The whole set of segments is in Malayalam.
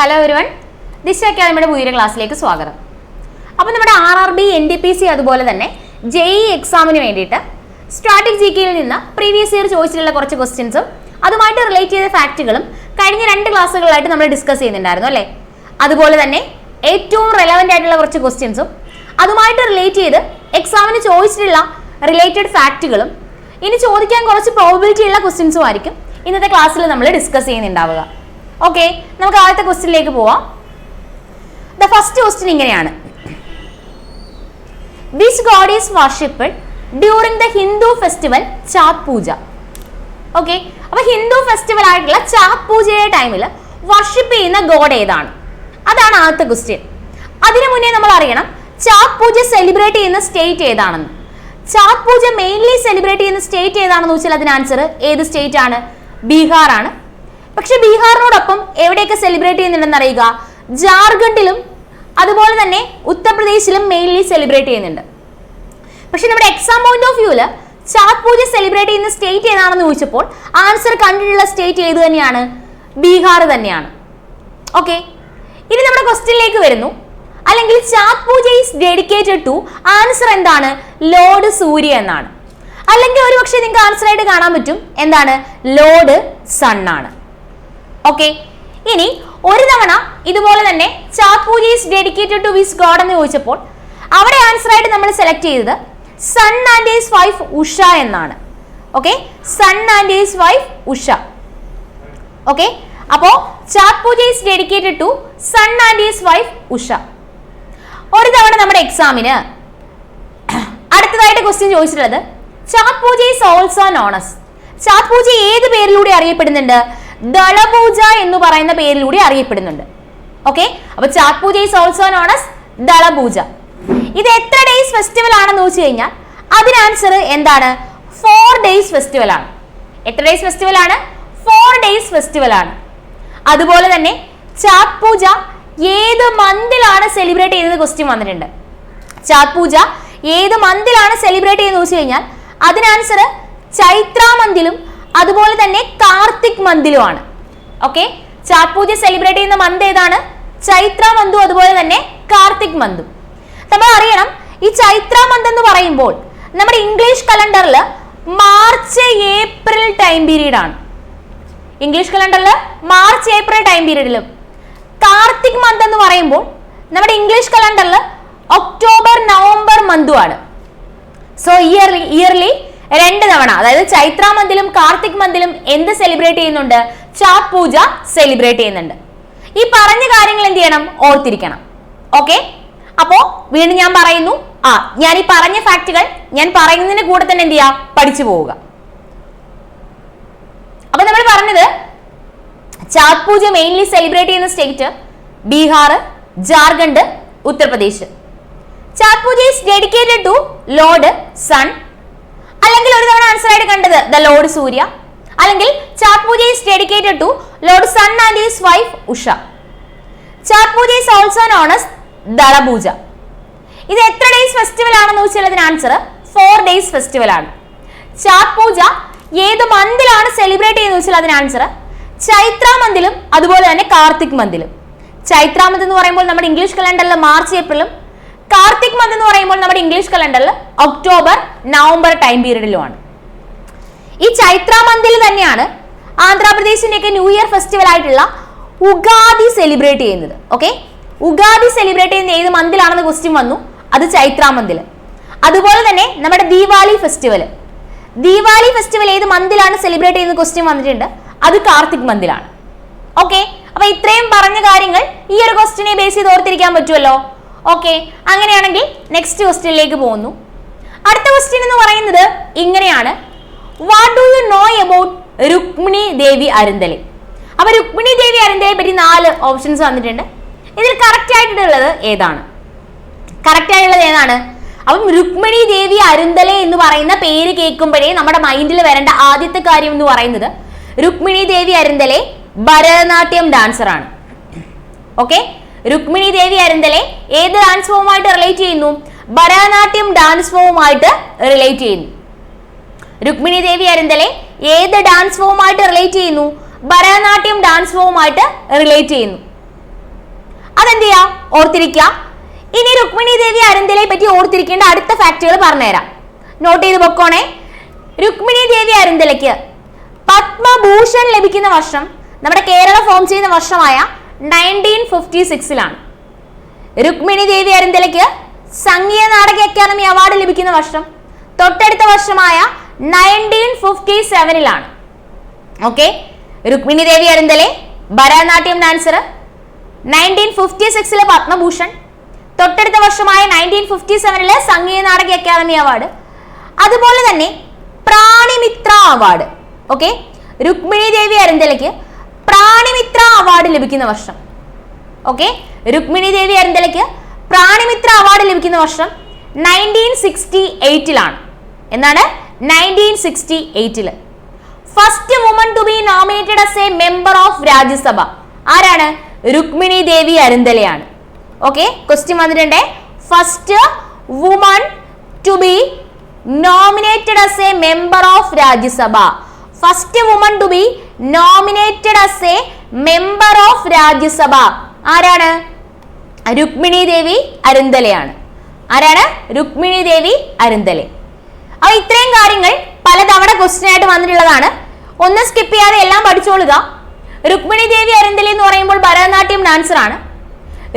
ഹലോ എവരിവൺ, ദിശ അക്കാദമിയുടെ പുതിയ ക്ലാസ്സിലേക്ക് സ്വാഗതം. അപ്പോൾ നമ്മുടെ RRB, NTPC അതുപോലെ തന്നെ JEE എക്സാമിന് വേണ്ടിയിട്ട് സ്റ്റാറ്റിക് GKയിൽ നിന്ന് പ്രീവിയസ് ഇയർ ചോദിച്ചിട്ടുള്ള കുറച്ച് ക്വസ്റ്റ്യൻസും അതുമായിട്ട് റിലേറ്റ് ചെയ്ത ഫാക്റ്റുകളും കഴിഞ്ഞ 2 ക്ലാസ്സുകളായിട്ട് നമ്മൾ ഡിസ്കസ് ചെയ്യുന്നുണ്ടായിരുന്നു അല്ലേ. അതുപോലെ തന്നെ ഏറ്റവും റെലവൻ്റ് ആയിട്ടുള്ള കുറച്ച് ക്വസ്റ്റ്യൻസും അതുമായിട്ട് റിലേറ്റ് ചെയ്ത് എക്സാമിന് ചോദിച്ചിട്ടുള്ള റിലേറ്റഡ് ഫാക്റ്റുകളും ഇനി ചോദിക്കാൻ കുറച്ച് പ്രോബബിലിറ്റി ഉള്ള ക്വസ്റ്റ്യൻസും ആയിരിക്കും ഇന്നത്തെ ക്ലാസ്സിൽ നമ്മൾ ഡിസ്കസ് ചെയ്യുന്നുണ്ടാവുക. ഓക്കെ, നമുക്ക് ആദ്യത്തെ ക്വസ്റ്റ്യനിലേക്ക് പോവാം. ദ ഫസ്റ്റ് ക്വസ്റ്റ്യൻ ഇങ്ങനെയാണ്: which god is worshipped during the Hindu festival Chhath puja? Okay, അപ്പൊ ഹിന്ദു ഫെസ്റ്റിവൽ ആയിട്ടുള്ള ചാത് പൂജയുടെ ടൈമിൽ വർഷിപ്പ് ചെയ്യുന്ന ഗോഡ് ഏതാണ്? അതാണ് ആദ്യത്തെ ക്വസ്റ്റ്യൻ. അതിനു മുന്നേ നമ്മൾ അറിയണം ചാത് പൂജ സെലിബ്രേറ്റ് ചെയ്യുന്ന സ്റ്റേറ്റ് ഏതാണെന്ന്. ചാത് പൂജ മെയിൻലി സെലിബ്രേറ്റ് ചെയ്യുന്ന സ്റ്റേറ്റ് ഏതാണെന്ന് വെച്ചാൽ അതിന് ആൻസർ ഏത് സ്റ്റേറ്റ് ആണ്? ബീഹാർ ആണ്. പക്ഷെ ബീഹാറിനോടൊപ്പം എവിടെയൊക്കെ സെലിബ്രേറ്റ് ചെയ്യുന്നുണ്ടെന്ന് അറിയുക? ജാർഖണ്ഡിലും അതുപോലെ തന്നെ ഉത്തർപ്രദേശിലും മെയിൻലി സെലിബ്രേറ്റ് ചെയ്യുന്നുണ്ട്. പക്ഷെ നമ്മുടെ എക്സാം പോയിന്റ് ഓഫ് വ്യൂല് ചാത് പൂജ സെലിബ്രേറ്റ് ചെയ്യുന്ന സ്റ്റേറ്റ് ഏതാണെന്ന് ചോദിച്ചപ്പോൾ ആൻസർ കണ്ടിട്ടുള്ള സ്റ്റേറ്റ് ഏത് തന്നെയാണ്? ബീഹാർ തന്നെയാണ്. ഓക്കെ, ഇനി നമ്മുടെ ക്വസ്റ്റ്യനിലേക്ക് വരുന്നു. അല്ലെങ്കിൽ ചാത് പൂജ ഈസ് ഡെഡിക്കേറ്റഡ് ടു, ആൻസർ എന്താണ്? ലോർഡ് സൂര്യ എന്നാണ്. അല്ലെങ്കിൽ ഒരുപക്ഷെ നിങ്ങൾക്ക് ആൻസർ ആയിട്ട് കാണാൻ പറ്റും എന്താണ്? ലോർഡ് സൺ ആണ്. ഓക്കെ, ഇനി ഒരു തവണ ഇതുപോലെ തന്നെ ചാത് പൂജ is dedicated to which god എന്ന് ചോദിച്ചപ്പോൾ അവിടെ ആൻസർ ആയിട്ട് നമ്മൾ സെലക്ട് ചെയ്തത് sun and his wife Usha എന്നാണ്. Okay, sun and his wife Usha. Okay, അപ്പോ ചാത് പൂജ is dedicated to sun and his wife Usha. ഒരു തവണ നമ്മുടെ എക്സാമിന് അടുത്തതായിട്ട് ക്വസ്റ്റ്യൻ ചോദിച്ചിട്ടുള്ളത് ചാത് പൂജ is also known as. Chhath puja ഏത് പേരിലൂടെ അറിയപ്പെടുന്നുണ്ട്? ദളപൂജ എന്ന് പറയുന്ന പേരിലൂടെ അറിയപ്പെടുന്നുണ്ട്. ഓക്കെ, അപ്പൊ ചാത് പൂജ is also known as Dala Puja. ഇത് എത്ര ഡേയ്സ് ഫെസ്റ്റിവൽ ആണെന്ന് ചോദിച്ചു കഴിഞ്ഞാൽ അതിന് ആൻസർ എന്താണ്? 4 days ഫെസ്റ്റിവൽ ആണ്. എത്ര ഡേയ്സ് ഫെസ്റ്റിവൽ ആണ്? 4 days ഫെസ്റ്റിവൽ ആണ്. അതുപോലെ തന്നെ ചാത് പൂജ ഏത് മന്തിലാണ് സെലിബ്രേറ്റ് ചെയ്യുന്നത്? ക്വസ്റ്റ്യൻ വന്നിട്ടുണ്ട്. ചാത് പൂജ ഏത് മന്തിലാണ് സെലിബ്രേറ്റ് ചെയ്യുന്നത് ചോദിച്ചു കഴിഞ്ഞാൽ അതിന് ആൻസർ ചൈത്ര മന്തിലും അതുപോലെ തന്നെ കാർത്തിക് മന്തിലുമാണ്. ഓക്കെ, ചാത് പൂജ സെലിബ്രേറ്റ് ചെയ്യുന്ന മന്ത് ഏതാണ്? ചൈത്ര മന്തും അതുപോലെ തന്നെ കാർത്തിക് മന്തും. നമ്മൾ അറിയണം ഈ ചൈത്ര മന്ത് എന്ന് പറയുമ്പോൾ നമ്മുടെ ഇംഗ്ലീഷ് കലണ്ടറിൽ മാർച്ച് ഏപ്രിൽ ടൈം പീരീഡ് ആണ്. ഇംഗ്ലീഷ് കലണ്ടറിൽ മാർച്ച് ഏപ്രിൽ ടൈം പീരീഡിലും കാർത്തിക് മന്ത് എന്ന് പറയുമ്പോൾ നമ്മുടെ ഇംഗ്ലീഷ് കലണ്ടറിൽ ഒക്ടോബർ നവംബർ മന്തുമാണ്. സോ ഇയർലി 2 തവണ, അതായത് ചൈത്ര മന്തിലും കാർത്തിക് മന്തിലും എന്ത് സെലിബ്രേറ്റ് ചെയ്യുന്നുണ്ട്? ചാത് പൂജ സെലിബ്രേറ്റ് ചെയ്യുന്നുണ്ട്. ഈ പറഞ്ഞ കാര്യങ്ങൾ എന്ത് ചെയ്യണം? ഓർത്തിരിക്കണം. ഓക്കെ, അപ്പോ വീണ്ടും ഞാൻ പറയുന്നു, ഞാൻ ഈ പറഞ്ഞ ഫാക്റ്റുകൾ ഞാൻ പറയുന്നതിന് കൂടെ തന്നെ എന്ത് ചെയ്യുക? പഠിച്ചു പോവുക. അപ്പൊ നമ്മൾ പറഞ്ഞത് ചാത് പൂജ മെയിൻലി സെലിബ്രേറ്റ് ചെയ്യുന്ന state Bihar, Jharkhand, Uttar Pradesh. Chhath puja is dedicated to lord sun, അല്ലെങ്കിൽ ഒരു തവണ ആൻസർ ആയിട്ട് കണ്ടത് ദ ലോർഡ് സൂര്യ, അല്ലെങ്കിൽ ചാത് പൂജ is dedicated to lord sun and his wife Usha. Chhath puja is also known as Dala Puja. ഇത് എത്ര ഡേയ്സ് ഫെസ്റ്റിവൽ ആണെന്ന് ചോദിച്ചാൽ അതിന് ആൻസർ 4 days ഫെസ്റ്റിവൽ ആണ്. ചാത് പൂജ ഏത് മന്തിലാണ് സെലിബ്രേറ്റ് ചെയ്യുന്നത് വെച്ചാൽ അതിന് ആൻസർ ചൈത്ര മന്തിലും അതുപോലെ തന്നെ കാർത്തിക് മന്തിലും. ചൈത്ര മന്ത് എന്ന് പറയുമ്പോൾ നമ്മുടെ ഇംഗ്ലീഷ് കലണ്ടറിൽ മാർച്ച് ഏപ്രിലും, കാർത്തിക് മന്ത് എന്ന് പറയുമ്പോൾ നമ്മുടെ ഇംഗ്ലീഷ് കലണ്ടറിൽ ഒക്ടോബർ നവംബർ ടൈം പീരീഡിലുമാണ്. ഈ ചൈത്ര മന്തിൽ തന്നെയാണ് ആന്ധ്രാപ്രദേശിന്റെ ഒക്കെ ന്യൂ ഇയർ ഫെസ്റ്റിവൽ ആയിട്ടുള്ള ഉഗാദി സെലിബ്രേറ്റ് ചെയ്യുന്നത്. ഓക്കെ, ഉഗാദി സെലിബ്രേറ്റ് ചെയ്യുന്ന ഏത് മന്തിലാണെന്ന് ക്വസ്റ്റ്യൻ വന്നു, അത് ചൈത്ര മന്തിൽ. അതുപോലെ തന്നെ നമ്മുടെ ദീപാവലി ഫെസ്റ്റിവൽ ഏത് മന്തിലാണ് സെലിബ്രേറ്റ് ചെയ്യുന്ന ക്വസ്റ്റ്യൻ വന്നിട്ടുണ്ട്, അത് കാർത്തിക് മന്തിലാണ്. ഓക്കെ, അപ്പൊ ഇത്രയും പറഞ്ഞ കാര്യങ്ങൾ ഈ ഒരു ക്വസ്റ്റ്യനെ ബേസ് ചെയ്ത് ഓർത്തിരിക്കാൻ പറ്റുമല്ലോ. ഓക്കെ, അങ്ങനെയാണെങ്കിൽ നെക്സ്റ്റ് ക്വസ്റ്റ്യനിലേക്ക് പോകുന്നു. അടുത്ത ക്വസ്റ്റ്യൻ എന്ന് പറയുന്നത് ഇങ്ങനെയാണ്: what do you know about Rukmini Devi Arundale? അപ്പൊ രുക്മിണി ദേവി അരുന്തലെ പറ്റി 4 ഓപ്ഷൻസ് വന്നിട്ടുണ്ട്. ഇതിൽ കറക്റ്റ് ആയിട്ടുള്ളത് ഏതാണ്? അപ്പം രുക്മിണി ദേവി അരുന്തലെ എന്ന് പറയുന്ന പേര് കേൾക്കുമ്പോഴേ നമ്മുടെ മൈൻഡിൽ വരേണ്ട ആദ്യത്തെ കാര്യം എന്ന് പറയുന്നത് രുക്മിണി ദേവി അരുന്തലെ ഭരതനാട്യം ഡാൻസർ ആണ്. ഓക്കെ, രുക്മിണി ദേവി അരുന്തലെ ഏത് ഡാൻസ് ഫോമുമായിട്ട് റിലേറ്റ് ചെയ്യുന്നു? ഭരതനാട്യം ഡാൻസ് ഫോമുമായിട്ട് റിലേറ്റ് ചെയ്യുന്നു. രുക്മിണി ദേവി അരുന്തലെ ഏത് ഡാൻസ് ഫോമുമായിട്ട് റിലേറ്റ് ചെയ്യുന്നു? ഭരതനാട്യം ഡാൻസ് ഫോമുമായിട്ട് റിലേറ്റ് ചെയ്യുന്നു. അതെന്ത് ചെയ്യാ, ഓർത്തിരിക്കുക. ഇനി രുക്മിണി ദേവി അരുന്തലയെ പറ്റി ഓർത്തിരിക്കേണ്ട അടുത്ത ഫാക്ടുകൾ പറഞ്ഞുതരാം. നോട്ട് ചെയ്ത് പൊക്കോണേ. രുക്മിണി ദേവി അരുന്തലയ്ക്ക് പത്മഭൂഷൺ ലഭിക്കുന്ന വർഷം നമ്മുടെ കേരള ഫോം ചെയ്യുന്ന വർഷമായ 1956-ലാണ്. രുക്മിണി ദേവി അരുന്തലയ്ക്ക് സംഗീത നാടക അക്കാദമി അവാർഡ് ലഭിക്കുന്ന വർഷം തൊട്ടടുത്ത വർഷമായ 1957-ലാണ്. Okay, Rukmini Devi Arundale Bharatanatyam dancer, 1956 Padma Bhushan, തൊട്ടടുത്ത വർഷമായ 1957 സംഗീത നാടക അക്കാദമി അവാർഡ്. അതുപോലെ തന്നെ പ്രാണിമിത്ര അവാർഡ്. ഓക്കെ, രുക്മിണി ദേവി അരുന്തലയ്ക്ക് പ്രാണിമിത്ര അവാർഡ് ലഭിക്കുന്ന വർഷം. ഓക്കെ, രുക്മിണി ദേവി അരുന്തലയ്ക്ക് പ്രാണിമിത്ര അവാർഡ് ലഭിക്കുന്ന വർഷം 1968-ലാണ്. എന്നാണ് 1968. First woman to be nominated as a member of Rajya Sabha ആരാണ്? രുക്മിണി ദേവി അരുന്തലയാണ്. ഓക്കെ, ക്വസ്റ്റ്യൻ വന്നിട്ടുണ്ട്. First woman to be nominated as a member of Rajya Sabha. First woman to be nominated as a member of Rajya Sabha ആരാണ്? രുക്മിണി ദേവി അരുന്തലയാണ്. ആരാണ്? രുക്മിണി ദേവി അരുന്തലെ. അപ്പൊ ഇത്രയും കാര്യങ്ങൾ പലതവണ ക്വസ്റ്റ്യൻ ആയിട്ട് വന്നിട്ടുള്ളതാണ്. ഒന്ന് സ്കിപ്പ് ചെയ്യാതെ എല്ലാം പഠിച്ചോളുക. രുക്മിണി ദേവി അരുന്തലെ എന്ന് പറയുമ്പോൾ ഭരതനാട്യം ഡാൻസർ ആണ്.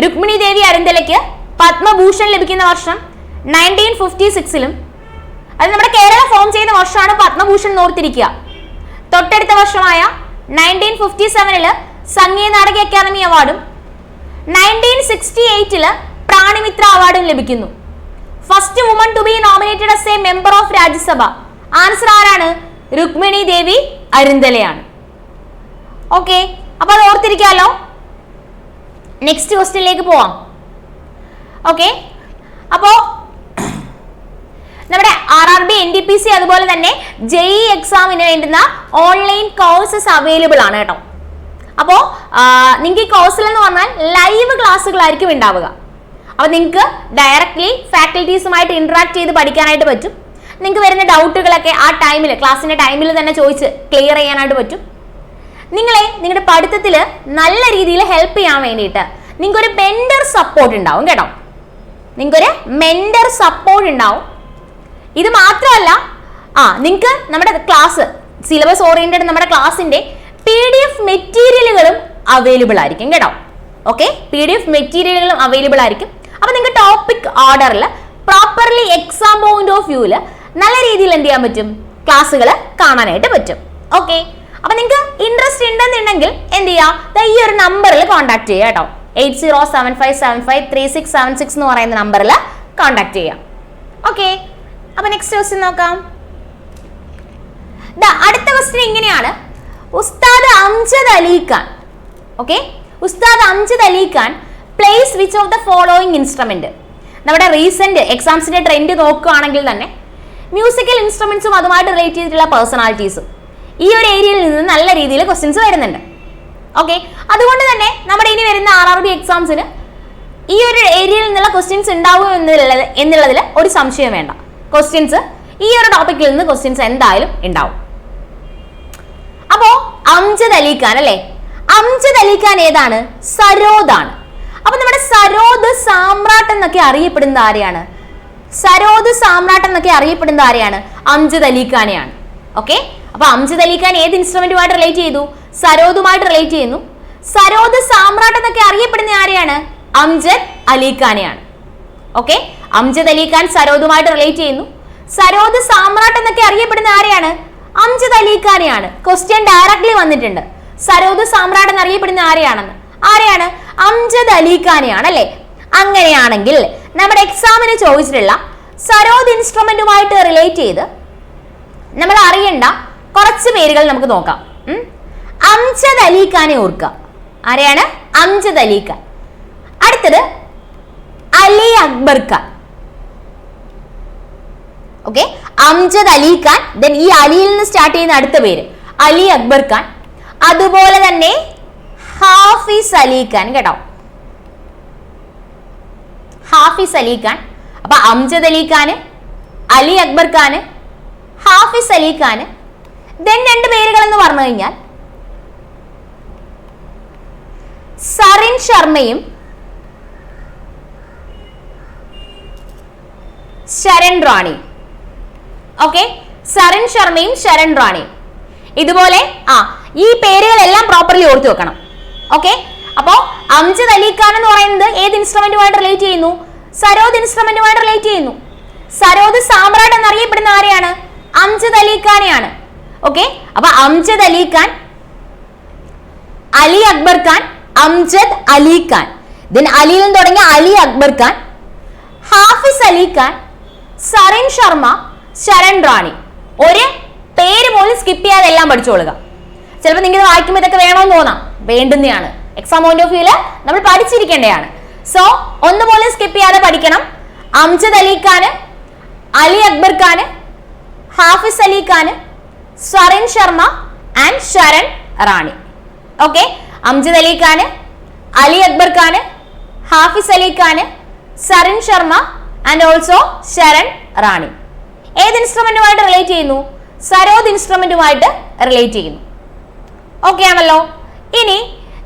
രുക്മിണി ദേവി അരുന്തലയ്ക്ക് പത്മഭൂഷൺ ലഭിക്കുന്ന വർഷം 1956-ലും അത് നമ്മുടെ കേരള ഫോം ചെയ്യുന്ന വർഷമാണ് പത്മഭൂഷൺ ഓർത്തിരിക്കുക. തൊട്ടടുത്ത വർഷമായ 1957 സംഗീത നാടക അക്കാദമി അവാർഡും 1968 പ്രാണിമിത്ര അവാർഡും ലഭിക്കുന്നു. First woman to be nominated as a member of Rajya Sabha answer ആരാണ്? രുക്മിണി ദേവി അരുന്തലയാണ്. ഓക്കെ, അപ്പൊ അത് ഓർത്തിരിക്കാലോ. നെക്സ്റ്റ് ക്വസ്റ്റ്യനിലേക്ക് പോവാം. ഓക്കെ, അപ്പോ നമ്മുടെ RRB, NTPC അതുപോലെ തന്നെ JEE എക്സാമിന് വേണ്ടുന്ന ഓൺലൈൻ കോഴ്സസ് അവൈലബിൾ ആണ് കേട്ടോ. അപ്പോൾ നിങ്ങൾക്ക് ഈ കോഴ്സിൽ എന്ന് പറഞ്ഞാൽ ലൈവ് ക്ലാസ്സുകളായിരിക്കും ഉണ്ടാവുക. അപ്പോൾ നിങ്ങൾക്ക് ഡയറക്റ്റ്ലി ഫാക്കൽറ്റീസുമായിട്ട് ഇന്ററാക്ട് ചെയ്ത് പഠിക്കാനായിട്ട് പറ്റും. നിങ്ങൾക്ക് വരുന്ന ഡൗട്ടുകളൊക്കെ ആ ടൈമിൽ, ക്ലാസ്സിന്റെ ടൈമിൽ തന്നെ ചോദിച്ച് ക്ലിയർ ചെയ്യാനായിട്ട് പറ്റും. നിങ്ങളുടെ പഠിത്തത്തിൽ നല്ല രീതിയിൽ ഹെൽപ്പ് ചെയ്യാൻ വേണ്ടിയിട്ട് നിങ്ങൾക്കൊരു മെന്റർ സപ്പോർട്ട് ഉണ്ടാവും കേട്ടോ. നിങ്ങൾക്കൊരു മെന്റർ സപ്പോർട്ട് ഉണ്ടാവും. ഇത് മാത്രമല്ല, നിങ്ങൾക്ക് നമ്മുടെ ക്ലാസ് സിലബസ് ഓറിയന്റഡ് നമ്മുടെ ക്ലാസ്സിന്റെ PDF മെറ്റീരിയലുകളും അവൈലബിൾ ആയിരിക്കും കേട്ടോ. ഓക്കെ, PDF മെറ്റീരിയലുകളും അവൈലബിൾ ആയിരിക്കും. അപ്പൊ നിങ്ങൾക്ക് ടോപ്പിക് ഓർഡറിൽ പ്രോപ്പർലി എക്സാം പോയിന്റ് ഓഫ് വ്യൂല് നല്ല രീതിയിൽ എന്ത് ചെയ്യാൻ പറ്റും? ക്ലാസ്സുകൾ കാണാനായിട്ട് പറ്റും. ഓക്കെ, അപ്പൊ നിങ്ങൾക്ക് ഇൻട്രസ്റ്റ് ഉണ്ടെന്നുണ്ടെങ്കിൽ എന്ത് ചെയ്യുക? ഈ ഒരു നമ്പറിൽ കോൺടാക്ട് ചെയ്യുക കേട്ടോ. 8075753676 എന്ന് പറയുന്ന നമ്പറിൽ കോൺടാക്ട് ചെയ്യാം. ഓക്കെ, അപ്പൊ നെക്സ്റ്റ് ക്വസ്റ്റ്യൻ നോക്കാം. അടുത്ത ക്വസ്റ്റ്യൻ ഇങ്ങനെയാണ്. ഉസ്താദ് അംജദ് അലി ഖാൻ. ഓക്കെ, ഉസ്താദ് Amjad Ali Khan place which of the following instrument. നമ്മുടെ റീസെന്റ് എക്സാംസിന്റെ ട്രെൻഡ് നോക്കുകയാണെങ്കിൽ തന്നെ മ്യൂസിക്കൽ ഇൻസ്ട്രുമെന്റ്സും അതുമായിട്ട് റിലേറ്റ് ചെയ്തിട്ടുള്ള പേഴ്സണാലിറ്റീസും ഈ ഒരു ഏരിയയിൽ നിന്ന് നല്ല രീതിയിൽ ക്വസ്റ്റ്യൻസ് വരുന്നുണ്ട്. ഓക്കെ, അതുകൊണ്ട് തന്നെ നമ്മുടെ ഇനി വരുന്ന RRB എക്സാംസിന് ഈ ഒരു ഏരിയയിൽ നിന്നുള്ള ക്വസ്റ്റ്യൻസ് ഉണ്ടാവും എന്നുള്ളതിൽ ഒരു സംശയം വേണ്ട. ക്വസ്റ്റ്യൻസ് ഈ ഒരു ടോപ്പിക്കിൽ നിന്ന് ക്വസ്റ്റ്യൻസ് എന്തായാലും ഉണ്ടാവും. അപ്പോ അംജദ് അലി ഖാൻ അല്ലെ, അംജദ് അലി ഖാൻ ഏതാണ്? സരോദാണ്. അപ്പൊ നമ്മുടെ സരോദ് സാമ്രാട്ട് എന്നൊക്കെ അറിയപ്പെടുന്ന ആരെയാണ്? സരോദ് സാമ്രാട്ട് എന്നൊക്കെ അറിയപ്പെടുന്ന ആരെയാണ്? അംജദ് അലി ഖാനെയാണ്. ഓക്കെ, അപ്പൊ അംജദ് അലി ഖാൻ ഏത് ഇൻസ്ട്രുമെന്റുമായിട്ട് റിലേറ്റ് ചെയ്തു? സരോദുമായിട്ട് റിലേറ്റ് ചെയ്യുന്നു. സരോദ് സാമ്രാട്ട് എന്നൊക്കെ അറിയപ്പെടുന്ന ആരെയാണ്? അംജദ് അലി ഖാനെയാണ്. ഓക്കെ, അംജദ് അലി ഖാൻ സരോദുമായിട്ട് റിലേറ്റ് ചെയ്യുന്നു. സരോദ് സാമ്രാട്ട് എന്നൊക്കെ അറിയപ്പെടുന്ന ആരെയാണ്? അംജദ് അലി ഖാനെയാണ്. ക്വസ്റ്റ്യൻ ഡയറക്ട്ലി വന്നിട്ടുണ്ട്. സരോദ് സാമ്രാട്ട് എന്നറിയപ്പെടുന്ന ആരെയാണെന്ന്. ആരെയാണ്? അംജദ് അലി ഖാനെയാണ് അല്ലെ. അങ്ങനെയാണെങ്കിൽ നമ്മുടെ എക്സാമിന് ചോദിച്ചിട്ടുള്ള സരോദ് ഇൻസ്ട്രുമെന്റുമായിട്ട് റിലേറ്റ് ചെയ്ത് നമ്മൾ അറിയേണ്ട കുറച്ച് പേരുകൾ നമുക്ക് നോക്കാം. അംജദ് അലി ഖാനെ ഓർക്കുക. ആരെയാണ്? അംജദ് അലി ഖാൻ. അടുത്തത് അലി അക്ബർ ഖാൻ. ഓക്കെ, അംജദ് അലി ഖാൻ, ദെൻ ഈ അലിയിൽ നിന്ന് സ്റ്റാർട്ട് ചെയ്യുന്ന അടുത്ത പേര് അലി അക്ബർ ഖാൻ. അതുപോലെ തന്നെ ഹാഫിസ് അലി ഖാൻ കേട്ടോ. ഹാഫിസ് അലി ഖാൻ. അപ്പൊ അംജദ് അലി ഖാന്, അലി അക്ബർ ഖാന്, ഹാഫിസ് അലി ഖാന്. ദെൻ രണ്ട് പേരുകൾ എന്ന് പറഞ്ഞു കഴിഞ്ഞാൽ സറിൻ ശർമ്മയും ശരൺ റാണി. ഓക്കെ, സരൺ ശർമ്മയും ശരൺ റാണിയും. ഇതുപോലെ ഈ പേരുകളെല്ലാം പ്രോപ്പർലി ഓർത്തു വെക്കണം. ഓക്കെ, അപ്പോ അംജദ് അലി ഖാൻ എന്ന് പറയുന്നത് ഏത് ഇൻസ്ട്രുമെന്റുമായിട്ട് റിലേറ്റ് ചെയ്യുന്നു? സരോദ് ഇൻസ്ട്രുമെന്റുമായിട്ട് റിലേറ്റ് ചെയ്യുന്നു. സരോദ് സാമ്രാട്ട് എന്നറിയപ്പെടുന്ന ആരെയാണ്? അംജദ് അലി ഖാനെയാണ്. ഓക്കെ, അപ്പൊ അംജദ് അലി ഖാൻ, അലി അക്ബർ ഖാൻ, അംജദ് അലി ഖാൻ, ദെൻ അലിയിൽ നിന്ന് തുടങ്ങിയ അലി അക്ബർ ഖാൻ, ഹാഫിസ് അലി ഖാൻ, സരൺ ശർമ്മ, ശരൺ റാണി. ഒരു പേര് പോലും സ്കിപ്പ് ചെയ്യാതെ എല്ലാം പഠിച്ചോളുക. ചിലപ്പോൾ നിങ്ങൾക്ക് വായിക്കുമ്പോൾ ഇതൊക്കെ വേണമെന്ന് തോന്നാം, വേണ്ടുന്നതാണ്. എക്സാം പോയിന്റ് ഓഫ് വ്യൂല് നമ്മൾ പഠിച്ചിരിക്കേണ്ടതാണ്. സോ ഒന്നുപോലെ സ്കിപ്പ് ചെയ്യാതെ പഠിക്കണം. Amjad Ali Khan, Ali Akbar Khan, Hafiz Ali Khan, Saran Sharma and Sharan Rani. Okay, Amjad Ali Khan, Ali Akbar Khan, Hafiz Ali Khan, Saran Sharma and also Sharan Rani. ഏത് ഇൻസ്ട്രുമെന്റുമായിട്ട് റിലേറ്റ് ചെയ്യുന്നു? സരോദ് ഇൻസ്ട്രുമെന്റുമായിട്ട് റിലേറ്റ് ചെയ്യുന്നു. ഓക്കെ ആണല്ലോ. ഇനി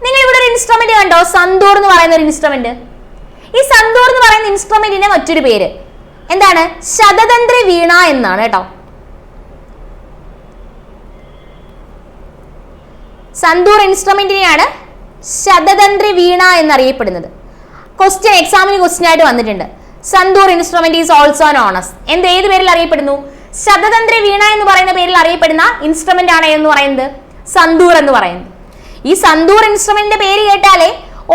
നിങ്ങൾ ഇവിടെ ഒരു ഇൻസ്ട്രുമെന്റ് കണ്ടോ? സന്തൂർ എന്ന് പറയുന്ന ഒരു ഇൻസ്ട്രുമെന്റ്. ഈ സന്തൂർ എന്ന് പറയുന്ന ഇൻസ്ട്രുമെന്റിന്റെ മറ്റൊരു പേര് എന്താണ്? ശതതന്ത്രി വീണ എന്നാണ് കേട്ടോ. സന്തൂർ ഇൻസ്ട്രുമെന്റിനെയാണ് ശതതന്ത്രി വീണ എന്നറിയപ്പെടുന്നത്. ക്വസ്റ്റ്യൻ എക്സാമിന് ക്വസ്റ്റ്യൻ ആയിട്ട് വന്നിട്ടുണ്ട്. Santoor instrument is also known as ഏത് പേരിൽ അറിയപ്പെടുന്നു? ശതതന്ത്രി വീണ എന്ന് പറയുന്ന പേരിൽ അറിയപ്പെടുന്ന ഇൻസ്ട്രുമെന്റ് ആണ് എന്ന് പറയുന്നത് സന്തൂർ എന്ന് പറയുന്നത്. ഈ സന്തൂർ ഇൻസ്ട്രുമെന്റിന്റെ പേര് കേട്ടാലേ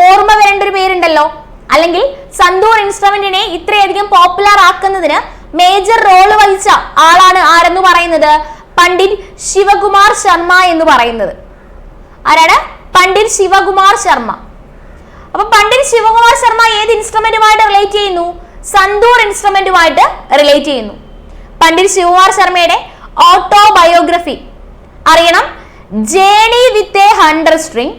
ഓർമ്മ വരേണ്ട ഒരു പേരുണ്ടല്ലോ, അല്ലെങ്കിൽ സന്തൂർ ഇൻസ്ട്രുമെന്റിനെ ഇത്രയധികം പോപ്പുലർ ആക്കുന്നതിന് മേജർ റോള് വഹിച്ച ആളാണ് ആരെന്ന് പറയുന്നത്? പണ്ഡിറ്റ് ശിവകുമാർ ശർമ്മ എന്ന് പറയുന്നത്. ആരാണ്? പണ്ഡിറ്റ് ശിവകുമാർ ശർമ്മ. അപ്പൊ പണ്ഡിറ്റ് ശിവകുമാർ ശർമ്മ ഏത് ഇൻസ്ട്രുമെന്റുമായിട്ട് റിലേറ്റ് ചെയ്യുന്നു? സന്തൂർ ഇൻസ്ട്രുമെന്റുമായിട്ട് റിലേറ്റ് ചെയ്യുന്നു. പണ്ഡിറ്റ് ശിവകുമാർ ശർമ്മയുടെ ഓട്ടോബയോഗ്രഫി അറിയണം. Journey with a 100 string,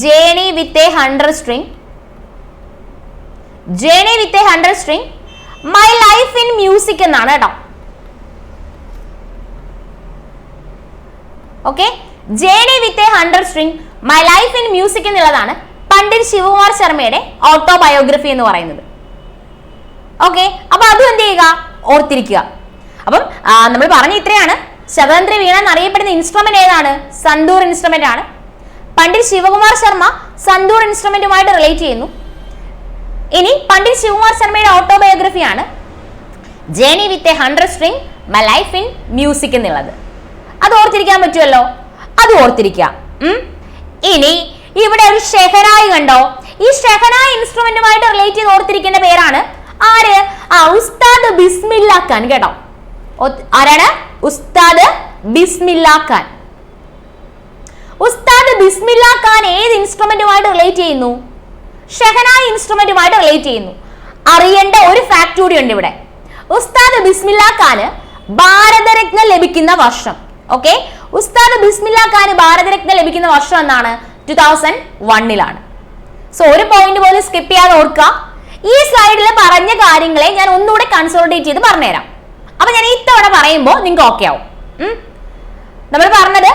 journey with a 100 string, journey with a 100 string, my life in music എന്നാണ് കേട്ടോ. Okay, journey with a 100 string, my life in music എന്നുള്ളതാണ് പണ്ഡിറ്റ് ശിവകുമാർ ശർമ്മയുടെ ഓട്ടോബയോഗ്രഫി എന്ന് പറയുന്നത്. ഓക്കെ, അപ്പൊ അതും എന്ത് ചെയ്യുക? ഓർത്തിരിക്കുക. അപ്പം നമ്മൾ പറഞ്ഞ ഇത്രയാണ്. ശതതന്ത്രി വീണ എന്നറിയപ്പെടുന്ന ഇൻസ്ട്രുമെന്റ് ഏതാണ്? സന്തൂർ ഇൻസ്ട്രുമെന്റ് ആണ്. പണ്ഡിറ്റ് ശിവകുമാർ ശർമ്മ സന്തൂർ ഇൻസ്ട്രുമെന്റുമായിട്ട് റിലേറ്റ് ചെയ്യുന്നു. ഇനി പണ്ഡിറ്റ് ശിവകുമാർ ശർമ്മയുടെ ഓട്ടോബയോഗ്രഫിയാണ് journey with a 100 string, my life in music എന്നുള്ളത്. അത് ഓർത്തിരിക്കാൻ പറ്റുമല്ലോ, അത് ഓർത്തിരിക്കുക. ഇനി ഇവിടെ ഒരു ഷെഹനായി കണ്ടോ? ഈ ഷെഹനായി ഇൻസ്ട്രുമെന്റുമായിട്ട് റിലേറ്റ് ചെയ്ത് ഓർത്തിരിക്കേണ്ട പേരാണ് ആര്? ഉസ്താദ് ബിസ്മില്ല ഖാൻ കേട്ടോ. ആരാണ്? ഉസ്താദ് ബിസ്മില്ല ഖാൻ. ഉസ്താദ് ബിസ്മില്ല ഖാൻ ഏത് ഇൻസ്ട്രുമെന്റുമായിട്ട് റിലേറ്റ് ചെയ്യുന്നു? ഷെഹനായി ഇൻസ്ട്രുമെന്റുമായിട്ട് റിലേറ്റ് ചെയ്യുന്നു. അറിയേണ്ട ഒരു ഫാക്ട് കൂടി ഉണ്ട് ഇവിടെ. ഉസ്താദ് ബിസ്മില്ല ഖാന് ഭാരതരത്ന ലഭിക്കുന്ന വർഷം. ഓക്കെ, ഉസ്താദ് ബിസ്മില്ല ഖാന് ഭാരതരത്ന ലഭിക്കുന്ന വർഷം എന്നാണ്? 2001 സോ ഒരു പോയിന്റ് പോലും സ്കിപ്പ് ചെയ്യാതെ ഓർക്കുക. ഈ സ്ലൈഡിൽ പറഞ്ഞ കാര്യങ്ങളെ ഞാൻ ഒന്നുകൂടെ കൺസോളിഡേറ്റ് ചെയ്ത് പറഞ്ഞുതരാം. അപ്പൊ ഞാൻ ഇത്തവണ പറയുമ്പോൾ നിങ്ങൾക്ക് ഓക്കെ ആവും. നമ്മൾ പറഞ്ഞത്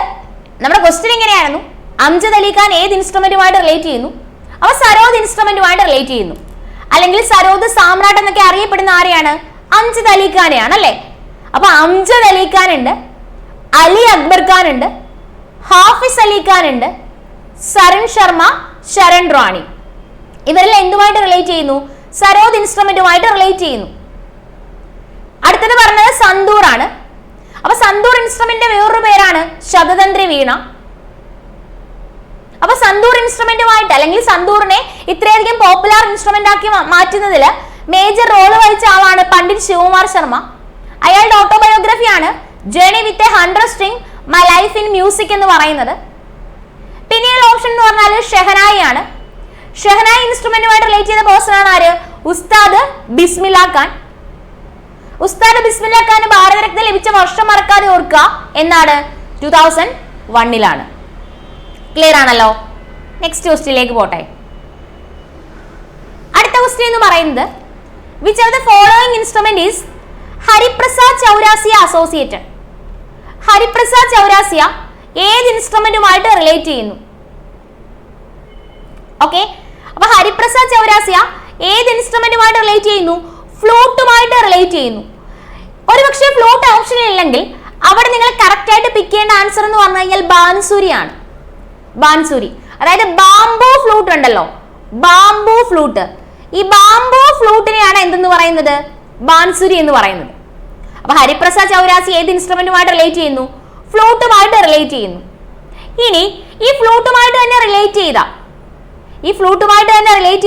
നമ്മുടെ ക്വസ്റ്റ്യൻ ഇങ്ങനെയായിരുന്നു: അംജദ് അലി ഖാൻ ഏത് ഇൻസ്ട്രുമെന്റുമായിട്ട് റിലേറ്റ് ചെയ്യുന്നു? അവ സരോദ് ഇൻസ്ട്രുമെന്റുമായിട്ട് റിലേറ്റ് ചെയ്യുന്നു. അല്ലെങ്കിൽ സരോദ് സാമ്രാട്ട് എന്നൊക്കെ അറിയപ്പെടുന്ന ആരെയാണ്? അംജദ് അലി ഖാനെയാണ് അല്ലെ. അപ്പൊ അംജദ് അലി ഖാൻ ഉണ്ട്, അലി അക്ബർ ഖാൻ ഉണ്ട്, ഹാഫിസ് അലി ഖാൻ ഉണ്ട്, സരൺ ശർമ്മ, ശരൺ റാണി. ഇവരെല്ലാം എന്തുമായിട്ട് റിലേറ്റ് ചെയ്യുന്നു? സരോദ് ഇൻസ്ട്രുമെന്റുമായിട്ട് റിലേറ്റ് ചെയ്യുന്നു. അടുത്തത് പറഞ്ഞത് സന്തൂർ ആണ്. അപ്പൊ സന്തൂർ ഇൻസ്ട്രുമെന്റിന്റെ വേറൊരു പേരാണ് ശതതന്ത്രി വീണ. അപ്പൊ സന്തൂർ ഇൻസ്ട്രുമെന്റുമായിട്ട് അല്ലെങ്കിൽ സന്തൂറിനെ ഇത്രയധികം പോപ്പുലർ ഇൻസ്ട്രുമെന്റ് ആക്കി മാറ്റുന്നതിൽ മേജർ റോള് വഹിച്ച ആളാണ് പണ്ഡിറ്റ് ശിവകുമാർ ശർമ്മ. അയാളുടെ ഓട്ടോബയോഗ്രഫിയാണ് journey with a 100 string, my life in music എന്ന് പറയുന്നത്. പിന്നെയുള്ള ഓപ്ഷൻ എന്ന് പറഞ്ഞാൽ ഷെഹനായി ആണ്. ഷെഹനായി ഇൻസ്ട്രുമെന്റുമായിട്ട് റിലേറ്റ് ചെയ്ത പേഴ്സൺ ആണ് ആര്? ഉസ്താദ് ബിസ്മില്ല ഖാൻ. ഉസ്താദ് ബിസ്മില്ല ഖാന് ഭാരതരത്ന ലഭിച്ച വർഷം മറക്കാതെ ഓർക്കുക. എന്നാണ്? 2001 ക്ലിയർ ആണല്ലോ. നെക്സ്റ്റ് ക്വസ്റ്റ്യനിലേക്ക് പോട്ടെ. അടുത്ത ക്വസ്റ്റ്യൻ എന്ന് പറയുന്നത് which of the following instrument is Hariprasad Chaurasia associated? Hariprasad Chaurasia ഏത് ഇൻസ്ട്രുമെന്റുമായിട്ട് റിലേറ്റ് ചെയ്യുന്നു? ഓക്കെ, അപ്പൊ ഹരിപ്രസാദ് ചൗരാസിയ ഏത് ഇൻസ്ട്രുമെന്റുമായിട്ട് റിലേറ്റ് ചെയ്യുന്നു? ഫ്ലൂട്ടുമായിട്ട് റിലേറ്റ് ചെയ്യുന്നു. ഒരുപക്ഷെ ഫ്ലൂട്ട് ഓപ്ഷൻ ഇല്ലെങ്കിൽ അവിടെ നിങ്ങൾ കറക്റ്റ് ആയിട്ട് പിക്ക് ചെയ്യേണ്ട ആൻസർ എന്ന് പറഞ്ഞു കഴിഞ്ഞാൽ ബാൻസുരിയാണ്. ബാൻസുരി, അതായത് ബാംബു ഫ്ലൂട്ട് ഉണ്ടല്ലോ, ബാംബു ഫ്ലൂട്ട്. ഈ ബാംബു ഫ്ലൂട്ടിനെയാണ് എന്തെന്ന് പറയുന്നത്? ബാൻസുരി എന്ന് പറയുന്നത്. അപ്പൊ ഹരിപ്രസാദ് ചൗരാസി ഏത് ഇൻസ്ട്രുമെന്റുമായിട്ട് റിലേറ്റ് ചെയ്യുന്നു? ഫ്ലൂട്ടുമായിട്ട് റിലേറ്റ് ചെയ്യുന്നു. ഇനി ഈ ഫ്ലൂട്ടുമായിട്ട് തന്നെ റിലേറ്റ്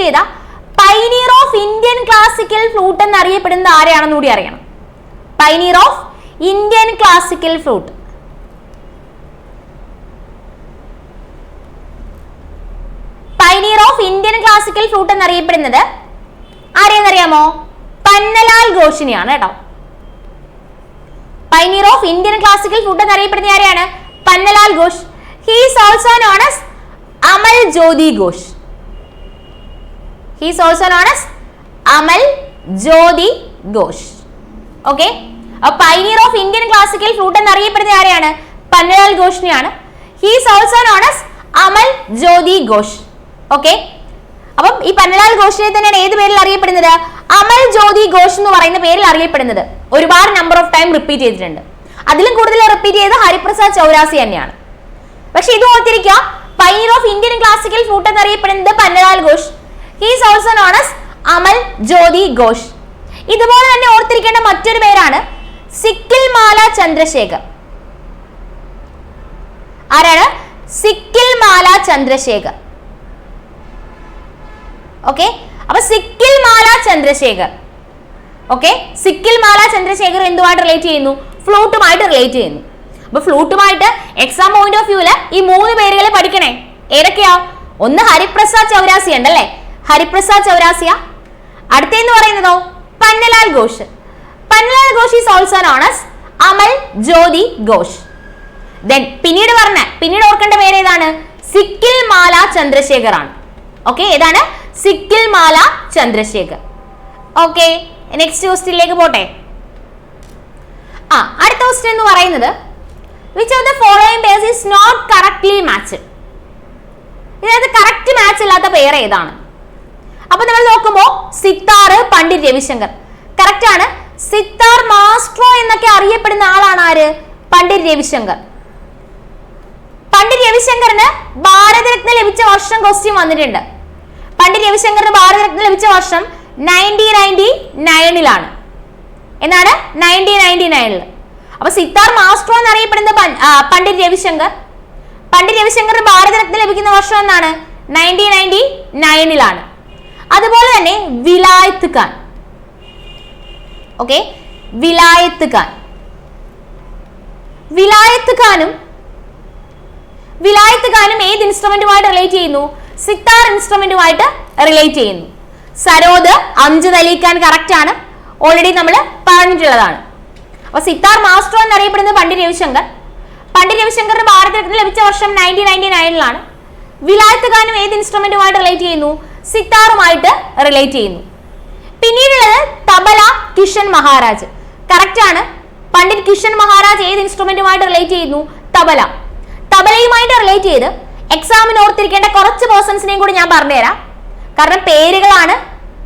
ചെയ്ത pioneer of Indian classical flute എന്നറിയപ്പെടുന്നത് ആരെയാണെന്ന് കൂടി അറിയണം. Pioneer of Indian classical flute. Pioneer of Indian classical flute എന്നറിയപ്പെടുന്നത് ആരെയെന്നറിയാമോ? പന്നലാൽ ഘോഷിനെയാണ് കേട്ടോ. Pioneer of Indian classical flute എന്നറിയപ്പെടുന്ന ആരെയാണ്? Pannalal Ghosh. He is also known as Amal Jyoti Ghosh. He is also known as Amal Jyoti Ghosh. Okay? A pioneer of Indian classical flute എന്നറിയപ്പെടുന്ന ആരെയാണ്? Pannalal ഘോഷിനെയാണ്. He is also known as Amal Jyoti Ghosh. Okay? അപ്പം ഈ പന്നലാൽ ഘോഷിനെ തന്നെയാണ് ഏത് പേരിൽ അറിയപ്പെടുന്നത്? അമൽ ജ്യോതി ഘോഷ് എന്ന് പറയുന്ന പേരിൽ അറിയപ്പെടുന്നത്. ഒരുപാട് നമ്പർ ഓഫ് ടൈം റിപ്പീറ്റ് ചെയ്തിട്ടുണ്ട്. അതിലും കൂടുതൽ റിപ്പീറ്റ് ചെയ്ത് ഹരിപ്രസാദ് ചൗരാസി തന്നെയാണ്. പക്ഷെ ഇത് ഓർത്തിരിക്കുക, pioneer of Indian classical flute എന്നറിയപ്പെടുന്നത് Pannalal Ghosh. He is also known as Amal Jyoti Ghosh. ഇതുപോലെ തന്നെ ഓർത്തിരിക്കേണ്ട മറ്റൊരു പേരാണ് സിക്കിൽ മാല ചന്ദ്രശേഖർ. ആരാണ്? സിക്കിൽ മാല ചന്ദ്രശേഖർ. ഓക്കെ, അപ്പൊ സിക്കിൽ മാല ചന്ദ്രശേഖർ. ഓക്കെ, സിക്കിൽ മാല ചന്ദ്രശേഖർ എന്തുമായിട്ട് റിലേറ്റ് ചെയ്യുന്നു? ഫ്ലൂട്ടുമായിട്ട് റിലേറ്റ് ചെയ്യുന്നു. അപ്പൊ ഫ്ലൂട്ടുമായിട്ട് എക്സാം പോയിന്റ് ഓഫ് വ്യൂല് ഈ 3 പേരുകൾ പഠിക്കണേ. ഏതൊക്കെയാ? ഒന്ന് ഹരിപ്രസാദ് ചൗരാസി ഉണ്ടല്ലേ, ഹരിപ്രസാദ് ചൗരാസിയ. അടുത്തെന്ന് പറയുന്നതോ Pannalal Ghosh. Pannalal Ghosh is also known as Amal Jyoti Ghosh. Then പിന്നീട് ഓർക്കേണ്ട പേര് ഏതാണ്? സിക്കിൽ മാല ചന്ദ്രശേഖർ ആണ്. ഓക്കെ, ഏതാണ്? സിക്കിൽ മാല ചന്ദ്രശേഖർ. ഓക്കെ, നെക്സ്റ്റ് ക്വസ്റ്റ്യനിലേക്ക് പോട്ടെ. അടുത്ത ക്വസ്റ്റ്യൻ എന്ന് പറയുന്നത് which of the following pairs is not correctly matched? ഇതിനകത്ത് കറക്റ്റ് മാച്ച് ഇല്ലാത്ത പേര് ഏതാണ്? അപ്പൊ നമ്മൾ നോക്കുമ്പോൾ സിത്താർ, പണ്ഡിറ്റ് രവിശങ്കർ കറക്റ്റ് ആണ്. സിത്താർ മാസ്ട്രോ എന്നൊക്കെ അറിയപ്പെടുന്ന ആളാണ് ആര്? പണ്ഡിറ്റ് രവിശങ്കർ. പണ്ഡിറ്റ് രവിശങ്കറിന് ഭാരതരത്ന ലഭിച്ച വർഷം ക്വസ്റ്റ്യൻ വന്നിട്ടുണ്ട്. പണ്ഡിറ്റ് രവിശങ്കറിന് ഭാരതരത്ന ലഭിച്ച വർഷം 1999 എന്നാണ്, 1999. അപ്പൊ സിത്താർ മാസ്ട്രോ എന്നറിയപ്പെടുന്ന പണ്ഡിറ്റ് രവിശങ്കർ. പണ്ഡിറ്റ് രവിശങ്കറിന് ഭാരതരത്ന ലഭിക്കുന്ന വർഷം എന്നാണ്? 1999. അതുപോലെ തന്നെ വിലായത്ത് ഖാൻ. ഓക്കെ, വിലായത്ത് ഖാനും ഏത് ഇൻസ്ട്രുമെന്റുമായിട്ട് റിലേറ്റ് ചെയ്യുന്നു? സിത്താർ ഇൻസ്ട്രുമെന്റുമായിട്ട് റിലേറ്റ് ചെയ്യുന്നു. സരോദ്, അംജദ് അലി ഖാൻ കറക്റ്റ് ആണ്, ഓൾറെഡി നമ്മൾ പറഞ്ഞിട്ടുള്ളതാണ്. അപ്പൊ സിത്താർ മാസ്ട്രോ എന്നറിയപ്പെടുന്നത് പണ്ഡിറ്റ് രവിശങ്കർ. പണ്ഡിറ്റ് രവിശങ്കറിന് ഭാരതരത്ന ലഭിച്ച വർഷം 1999. വിലായത്ത് ഖാനും ഏത് ഇൻസ്ട്രുമെന്റുമായിട്ട് റിലേറ്റ് ചെയ്യുന്നു? സിത്താറുമായിട്ട് റിലേറ്റ് ചെയ്യുന്നു. പിന്നീടുള്ളത് തബല കിഷൻ മഹാരാജ്. കറക്റ്റ് ആണ്. പണ്ഡിറ്റ് കിഷൻ മഹാരാജ് ഏത് ഇൻസ്ട്രുമെന്റുമായിട്ട് റിലേറ്റ് ചെയ്യുന്നു? തബല. തബലയുമായിട്ട് റിലേറ്റ് ചെയ്ത് എക്സാമിന് ഓർത്തിരിക്കേണ്ട കുറച്ച് പേഴ്സൺസിനെയും കൂടി ഞാൻ പറഞ്ഞുതരാം. കാരണം പേരുകളാണ്,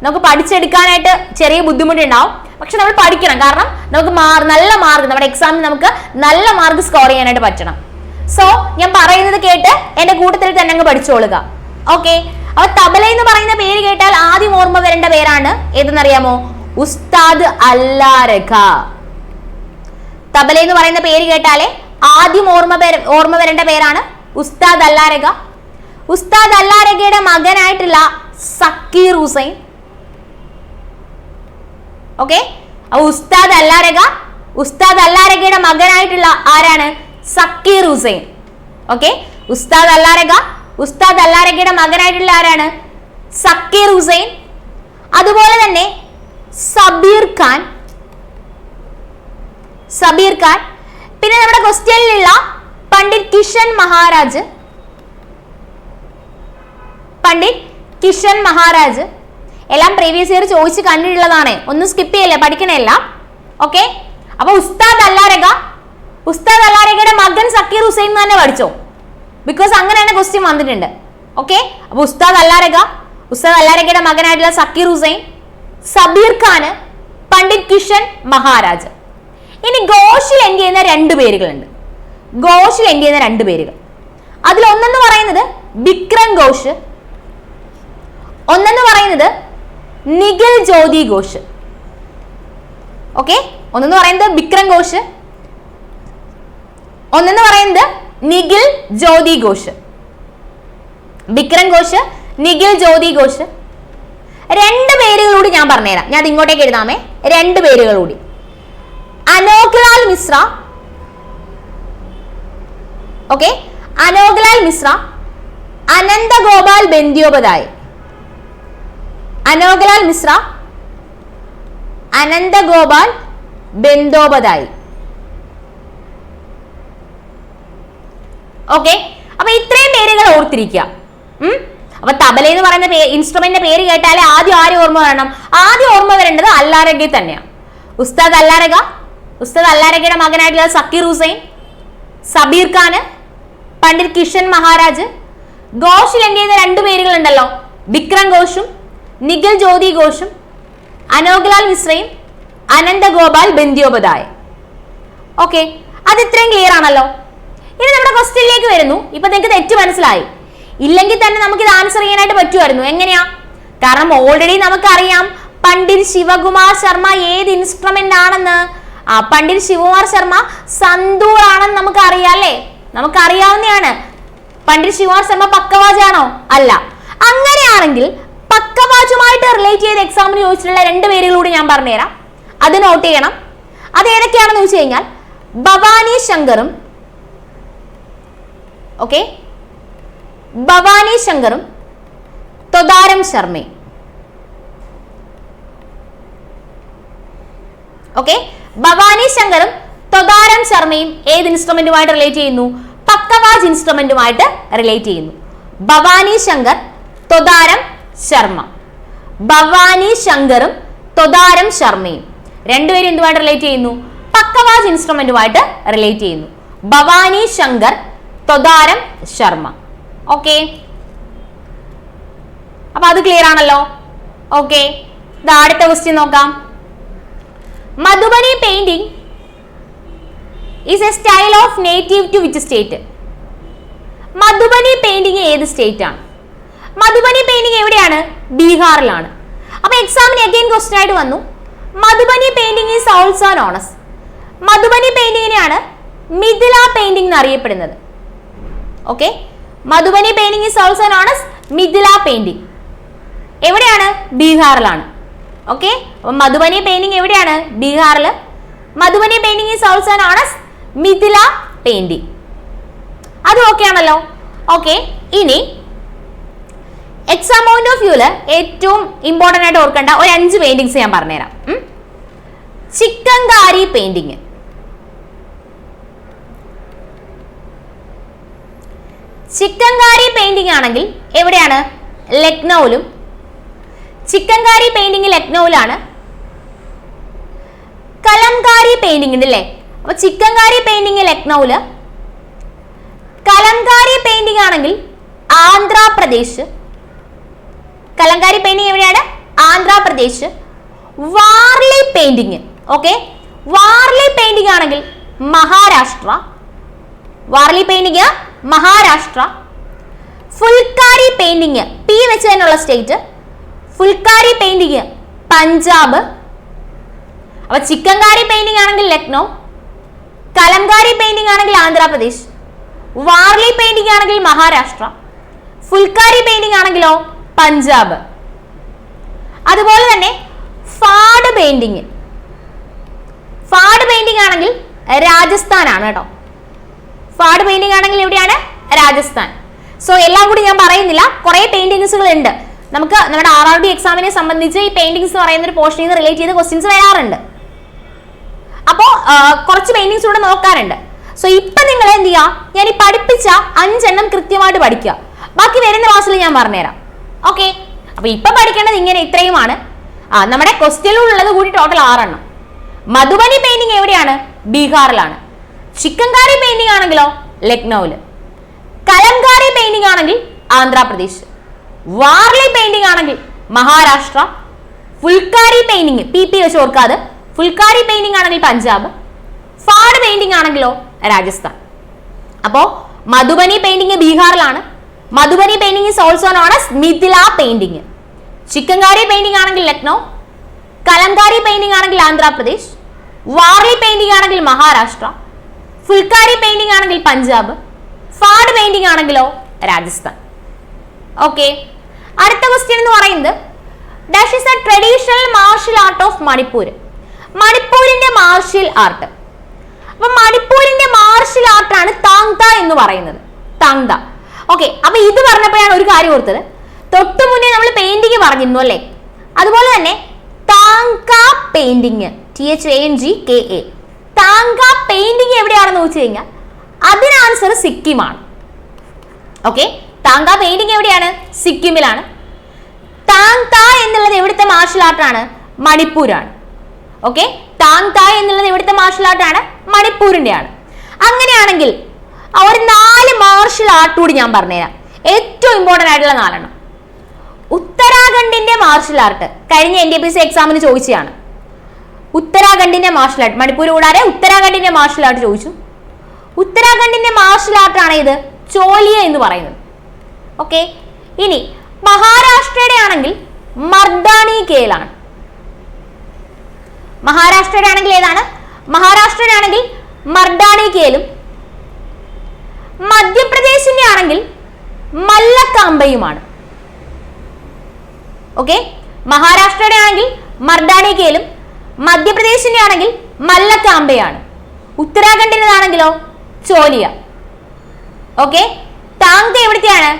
നമുക്ക് പഠിച്ചെടുക്കാനായിട്ട് ചെറിയ ബുദ്ധിമുട്ടുണ്ടാവും. പക്ഷെ നമ്മൾ പഠിക്കണം, കാരണം നമുക്ക് നല്ല മാർക്ക്, നമ്മുടെ എക്സാമിന് നമുക്ക് നല്ല മാർക്ക് സ്കോർ ചെയ്യാനായിട്ട് പറ്റണം. സോ ഞാൻ പറയുന്നത് കേട്ട് എന്റെ കൂട്ടത്തിൽ തന്നെ അങ്ങ് പഠിച്ചോളുക. ഓക്കെ, അപ്പൊ തബല എന്ന് പറയുന്ന പേര് കേട്ടാൽ ആദ്യം ഓർമ്മ വരേണ്ട പേരാണ് ഏതെന്നറിയാമോ? ഉസ്താദ് അല്ലാരഖ. തബല എന്ന് പറയുന്ന പേര് കേട്ടാലേ ആദ്യം ഓർമ്മ വരേണ്ട പേരാണ് ഉസ്താദ് അല്ലാരഖ. ഉസ്താദ് അല്ലാരഖയുടെ മകനായിട്ടുള്ള സക്കീർ ഹുസൈൻ. ഓക്കെ, ഉസ്താദ് അല്ലാരഖയുടെ മകനായിട്ടുള്ള ആരാണ്? സക്കീർ ഹുസൈൻ. ഓക്കെ, ഉസ്താദ് അല്ലാരഖയുടെ മകനായിട്ടുള്ള ആരാണ്? സക്കീർ ഹുസൈൻ. അതുപോലെ തന്നെ സബീർ ഖാൻ. പിന്നെ നമ്മുടെ ക്വസ്റ്റ്യനിലുള്ള പണ്ഡിറ്റ് കിഷൻ മഹാരാജ് എല്ലാം പ്രീവിയസ് ഇയർ ചോദിച്ച് കണ്ടിട്ടുള്ളതാണ്. ഒന്നും സ്കിപ്പ് ചെയ്യല്ലേ, പഠിക്കണല്ല. ഓക്കെ, അപ്പൊ ഉസ്താദ് അല്ലാരഖയുടെ മകൻ സക്കീർ ഹുസൈൻ തന്നെ പഠിച്ചോ, ബിക്കോസ് അങ്ങനെ തന്നെ ക്വസ്റ്റ്യൻ വന്നിട്ടുണ്ട്. ഓക്കെ, അപ്പൊ ഉസ്താദ് ഉസ്താദ് അല്ലാരക്കയുടെ മകനായിട്ടുള്ള സക്കീർ ഹുസൈൻ, സബീർ ഖാൻ, പണ്ഡിറ്റ് കിഷൻ മഹാരാജ്. ഇനി ഘോഷിൽ എൻഡ് ചെയ്യുന്ന രണ്ട് പേരുകളുണ്ട്. ഘോഷിൽ എൻഡ് ചെയ്യുന്ന രണ്ട് പേരുകൾ, അതിലൊന്നെന്ന് പറയുന്നത് വിക്രം ഘോഷ്, ഒന്നെന്ന് പറയുന്നത് നിഖിൽ ജ്യോതി ഘോഷ്. ഓക്കെ, ഒന്നെന്ന് പറയുന്നത് വിക്രം ഘോഷ്, ഒന്നെന്ന് പറയുന്നത് നിഖിൽ ജ്യോതി ഘോഷ്. വിക്രം ഘോഷ്, നിഖിൽ ജ്യോതി ഘോഷ്. രണ്ട് പേരുകളൂടി ഞാൻ പറഞ്ഞുതരാം. ഞാൻ അത് ഇങ്ങോട്ടേക്ക് എഴുതാമേ. രണ്ട് പേരുകളൂടി. അനോഖ്ലാൽ മിശ്ര, ഓക്കെ, അനോഖ്ലാൽ മിശ്ര, അനന്തഗോപാൽ ബന്ദ്യോപാധ്യായ്. അനോഖ്ലാൽ മിശ്ര, അനന്തഗോപാൽ ബന്ദ്യോപാധ്യായ്. ഓക്കെ, അപ്പൊ ഇത്രയും പേരുകൾ ഓർത്തിരിക്കുക. അപ്പൊ തബല എന്ന് പറയുന്ന ഇൻസ്ട്രുമെന്റിന്റെ പേര് കേട്ടാലേ ആദ്യം ആര് ഓർമ്മ വരണം? ആദ്യം ഓർമ്മ വരേണ്ടത് അല്ലാരഗ തന്നെയാണ്. ഉസ്താദ് അല്ലാരഗ, ഉസ്താദ് അല്ലാരഗയുടെ മകനായിട്ടുള്ള സക്കീർ ഹുസൈൻ, സബീർ ഖാൻ, പണ്ഡിറ്റ് കിഷൻ മഹാരാജ്. ഘോഷിൽ എൻഡ് ചെയ്യുന്ന രണ്ട് പേരുകൾ ഉണ്ടല്ലോ, വിക്രം ഘോഷും നിഖിൽ ജ്യോതി ഘോഷും, അനോഖ്ലാൽ മിശ്രയും അനന്തഗോപാൽ ബന്ദ്യോപാധ്യായ്. ഓക്കെ, അത് ഇത്രയും ക്ലിയർ ആണല്ലോ. ഇനി നമ്മുടെ ക്വസ്റ്റ്യനിലേക്ക് വരുന്നു. ഇപ്പൊ നിങ്ങൾക്ക് തെറ്റ് മനസ്സിലായി. ഇല്ലെങ്കിൽ തന്നെ നമുക്ക് ഇത് ആൻസർ ചെയ്യാനായിട്ട് പറ്റുമായിരുന്നു. എങ്ങനെയാ? കാരണം ഓൾറെഡി നമുക്കറിയാം പണ്ഡിറ്റ് ശിവകുമാർ ശർമ്മ ഏത് ഇൻസ്ട്രുമെന്റ് ആണെന്ന്. പണ്ഡിറ്റ് ശിവകുമാർ ശർമ്മ സന്തൂർ ആണെന്ന് നമുക്ക് അറിയാം അല്ലേ? നമുക്ക് അറിയാവുന്നതാണ്. പണ്ഡിറ്റ് ശിവകുമാർ ശർമ്മ പക്കവാജാണോ? അല്ല. അങ്ങനെയാണെങ്കിൽ പക്കവാജുമായിട്ട് റിലേറ്റ് ചെയ്ത് എക്സാമിന് ചോദിച്ചിട്ടുള്ള രണ്ട് പേരുകളൂടി ഞാൻ പറഞ്ഞുതരാം. അത് നോട്ട് ചെയ്യണം. അത് ഏതൊക്കെയാണെന്ന് ചോദിച്ചു കഴിഞ്ഞാൽ ഭവാനി ശങ്കറും, ഓക്കെ, ഭവാനി ശങ്കറും തൊദാരം ശർമ്മയും. ഓക്കെ, ഭവാനി ശങ്കറും തൊദാരം ശർമ്മയും ഏത് ഇൻസ്ട്രുമെന്റുമായിട്ട് റിലേറ്റ് ചെയ്യുന്നു? പക്കവാജ് ഇൻസ്ട്രുമെന്റുമായിട്ട് റിലേറ്റ് ചെയ്യുന്നു. ഭവാനി ശങ്കർ, തൊദാരം ശർമ്മ. ഭവാനി ശങ്കറും തൊദാരം ശർമ്മയും രണ്ടുപേരും എന്തുമായിട്ട് റിലേറ്റ് ചെയ്യുന്നു? പക്കവാജ് ഇൻസ്ട്രുമെന്റുമായിട്ട് റിലേറ്റ് ചെയ്യുന്നു. ഭവാനി ശങ്കർ, തൊദാരം ശർമ്മ. ഓക്കെ, അപ്പൊ അത് ക്ലിയർ ആണല്ലോ. ഓക്കെ, അടുത്ത ക്വസ്റ്റ്യൻ നോക്കാം. Madhubani painting is a style of native to which state? Madhubani painting ഏത് സ്റ്റേറ്റ് ആണ്? മധുബനി പെയിന്റിംഗ് എവിടെയാണ്? ബീഹാറിലാണ്. അപ്പൊ എക്സാമിന് അഗൈൻ ക്വസ്റ്റ്യൻ ആയിട്ട് വന്നു, Madhubani painting is also known as. Madhubani പെയിന്റിങ്ങിനെയാണ് മിഥില പെയിന്റിംഗ് എന്ന് അറിയപ്പെടുന്നത്. Okay, Madhubani painting is also known as Mithila painting. എവിടെയാണ്? ബീഹാറിലാണ്. ഓക്കെ, അപ്പൊ മധുബനി പെയിന്റിംഗ് എവിടെയാണ്? ബീഹാറിൽ. Madhubani painting is also known as Mithila painting. അത് ഓക്കെ ആണല്ലോ. ഓക്കെ, ഇനി എക്സാം പോയിന്റ് ഓഫ് വ്യൂല് ഏറ്റവും ഇമ്പോർട്ടന്റ് ആയിട്ട് ഓർക്കേണ്ട ഒരു 5 പെയിന്റിങ്സ് ഞാൻ പറഞ്ഞുതരാം. ചിക്കൻകാരി പെയിന്റിങ്. ചിക്കൻകാരി പെയിന്റിംഗ് ആണെങ്കിൽ എവിടെയാണ്? ലക്നൌവിലും. ചിക്കൻകാരി പെയിന്റിംഗ് ലക്നൌവിലാണ്. കലംകാരി പെയിന്റിംഗ് ഉണ്ട് അല്ലേ? അപ്പൊ ചിക്കൻകാരി പെയിന്റിംഗ് ലക്നൌവില്, കലംകാരി പെയിന്റിംഗ് ആണെങ്കിൽ ആന്ധ്രാപ്രദേശ്. കലംകാരി പെയിന്റിംഗ് എവിടെയാണ്? Andhra Pradesh. Warli painting, okay, Warli painting ആണെങ്കിൽ Maharashtra. Warli painting Maharashtra. Phulkari painting P വെച്ച് തന്നെയുള്ള സ്റ്റേറ്റ്. ഫുൽക്കാരി പെയിന്റിംഗ് പഞ്ചാബ്. അപ്പൊ ചിക്കൻകാരി പെയിന്റിംഗ് ആണെങ്കിൽ ലക്നൗ, കലംകാരി പെയിന്റിംഗ് ആണെങ്കിൽ ആന്ധ്രാപ്രദേശ്, വാർലി പെയിന്റിംഗ് ആണെങ്കിൽ മഹാരാഷ്ട്ര, ഫുൽക്കാരി പെയിന്റിംഗ് ആണെങ്കിലോ പഞ്ചാബ്. അതുപോലെ തന്നെ ഫാഡ് പെയിന്റിംഗ്, ഫാഡ് പെയിന്റിംഗ് ആണെങ്കിൽ രാജസ്ഥാൻ ആണ് കേട്ടോ. ഫാഡ് പെയിന്റിംഗ് ആണെങ്കിൽ എവിടെയാണ്? രാജസ്ഥാൻ. സോ എല്ലാം കൂടി ഞാൻ പറയുന്നില്ല, കുറെ പെയിന്റിങ്സുകൾ ഉണ്ട്. നമുക്ക് നമ്മുടെ RRB എക്സാമിനെ സംബന്ധിച്ച് ഈ പെയിന്റിങ്സ് എന്ന് പറയുന്ന ഒരു പോർഷനിൽ നിന്ന് റിലേറ്റ് ചെയ്ത് ക്വസ്റ്റ്യൻസ് വരാറുണ്ട്. അപ്പോൾ കുറച്ച് പെയിന്റിങ്സ് കൂടെ നോക്കാറുണ്ട്. സോ ഇപ്പൊ നിങ്ങൾ എന്ത് ചെയ്യുക? ഞാൻ ഈ പഠിപ്പിച്ച 5 എണ്ണം കൃത്യമായിട്ട് പഠിക്കുക. ബാക്കി വരുന്ന ക്ലാസ്സിൽ ഞാൻ പറഞ്ഞുതരാം. ഓക്കെ, അപ്പൊ ഇപ്പൊ പഠിക്കേണ്ടത് ഇങ്ങനെ ഇത്രയുമാണ്. നമ്മുടെ ക്വസ്റ്റ്യനിലുള്ളത് കൂടി ടോട്ടൽ 6 എണ്ണം. മധുബനി പെയിന്റിംഗ് എവിടെയാണ്? ബീഹാറിലാണ്. ചിക്കൻകാരി പെയിന്റിംഗ് ആണെങ്കിലോ ലക്നൌവില്. കലംകാരി പെയിന്റിംഗ് ആണെങ്കിൽ ആന്ധ്രാപ്രദേശ്. വാർലി പെയിന്റിംഗ് ആണെങ്കിൽ മഹാരാഷ്ട്ര, ഫുൽക്കാരി പെയിന്റിംഗ് PP വെച്ച് ഓർക്കാതെ ഫുൽക്കാരി പെയിന്റിംഗ് ആണെങ്കിൽ പഞ്ചാബ്, ഫാഡ് പെയിന്റിംഗ് ആണെങ്കിലോ രാജസ്ഥാൻ. അപ്പോ മധുബനി പെയിന്റിംഗ് ബീഹാറിലാണ്. Madhubani painting is also known as Mithila painting. Chikankari painting ആണെങ്കിൽ ലക്നൗ, കലംകാരി പെയിന്റിംഗ് ആണെങ്കിൽ ആന്ധ്രാപ്രദേശ്, വാർലി പെയിന്റിംഗ് ആണെങ്കിൽ മഹാരാഷ്ട്ര, ഫുൽക്കാരി പെയിന്റിംഗ് ആണെങ്കിൽ പഞ്ചാബ്, ഫാഡ് പെയിന്റിംഗ് ആണെങ്കിലോ രാജസ്ഥാൻ. ഓക്കെ, അടുത്ത ക്വസ്റ്റ്യൻ എന്ന് പറയുന്നത് dash is a traditional martial art of Manipur. മണിപ്പൂരിന്റെ മാർഷ്യൽ ആർട്ട്. അപ്പൊ മണിപ്പൂരിന്റെ മാർഷ്യൽ ആർട്ടാണ് താങ്ത എന്ന് പറയുന്നത്. താങ്ത. ഓക്കെ, അപ്പൊ ഇത് പറഞ്ഞപ്പോഴാണ് ഒരു കാര്യം ഓർത്തത്. തൊട്ടു മുന്നേ നമ്മൾ പെയിന്റിങ് പറഞ്ഞിരുന്നു അല്ലേ? അതുപോലെ തന്നെ താങ്ക പെയിന്റിങ്, THANGKA. താങ്ക പെയിന്റിങ് എവിടെയാണെന്ന് ചോദിച്ചു കഴിഞ്ഞാൽ അതിന് ആൻസർ സിക്കിമാണ്. ഓക്കെ, താങ്ക പെയിന്റിങ് എവിടെയാണ്? സിക്കിമിലാണ്. താങ്ത എന്നുള്ളത് എവിടുത്തെ മാർഷ്യൽ ആർട്ടാണ്? മണിപ്പൂരാണ്. ഓക്കെ, താങ്ത എന്നുള്ളത് എവിടുത്തെ മാർഷ്യൽ ആർട്ടാണ്? മണിപ്പൂരിന്റെ ആണ്. അങ്ങനെയാണെങ്കിൽ ഒരു 4 മാർഷ്യൽ ആർട്ട് കൂടി ഞാൻ പറഞ്ഞുതരാം. ഏറ്റവും ഇമ്പോർട്ടന്റ് ആയിട്ടുള്ള 4 ഉത്തരാഖണ്ഡിന്റെ മാർഷ്യൽ ആർട്ട് കഴിഞ്ഞ NTPC എക്സാമിന് ചോദിച്ചതാണ്. ഉത്തരാഖണ്ഡിന്റെ മാർഷ്യൽ ആർട്ട്, മണിപ്പൂർ കൂടാതെ ഉത്തരാഖണ്ഡിന്റെ മാർഷ്യൽ ആർട്ട് ചോദിച്ചു. ഉത്തരാഖണ്ഡിന്റെ മാർഷ്യൽ ആർട്ടാണ് ഇത് ചോലിയ എന്ന് പറയുന്നത്. ഓക്കെ, ഇനി മഹാരാഷ്ട്രയുടെ ആണെങ്കിൽ മർദാനി കേലാണ്. മഹാരാഷ്ട്രയുടെ ആണെങ്കിൽ ഏതാണ്? മഹാരാഷ്ട്രയുടെ ആണെങ്കിൽ മർദാനി കേലും, മധ്യപ്രദേശിന്റെ ആണെങ്കിൽ മല്ലക്കാമ്പയുമാണ്. ഓക്കെ, മഹാരാഷ്ട്രയുടെ ആണെങ്കിൽ മർദാനി കേലും, മധ്യപ്രദേശിന്റെ ആണെങ്കിൽ മല്ലക്കാമ്പയാണ്. ഉത്തരാഖണ്ഡിൻ്റെതാണെങ്കിലോ ചോലിയ. ഓക്കെ, താങ്ക എവിടുത്തെയാണ്?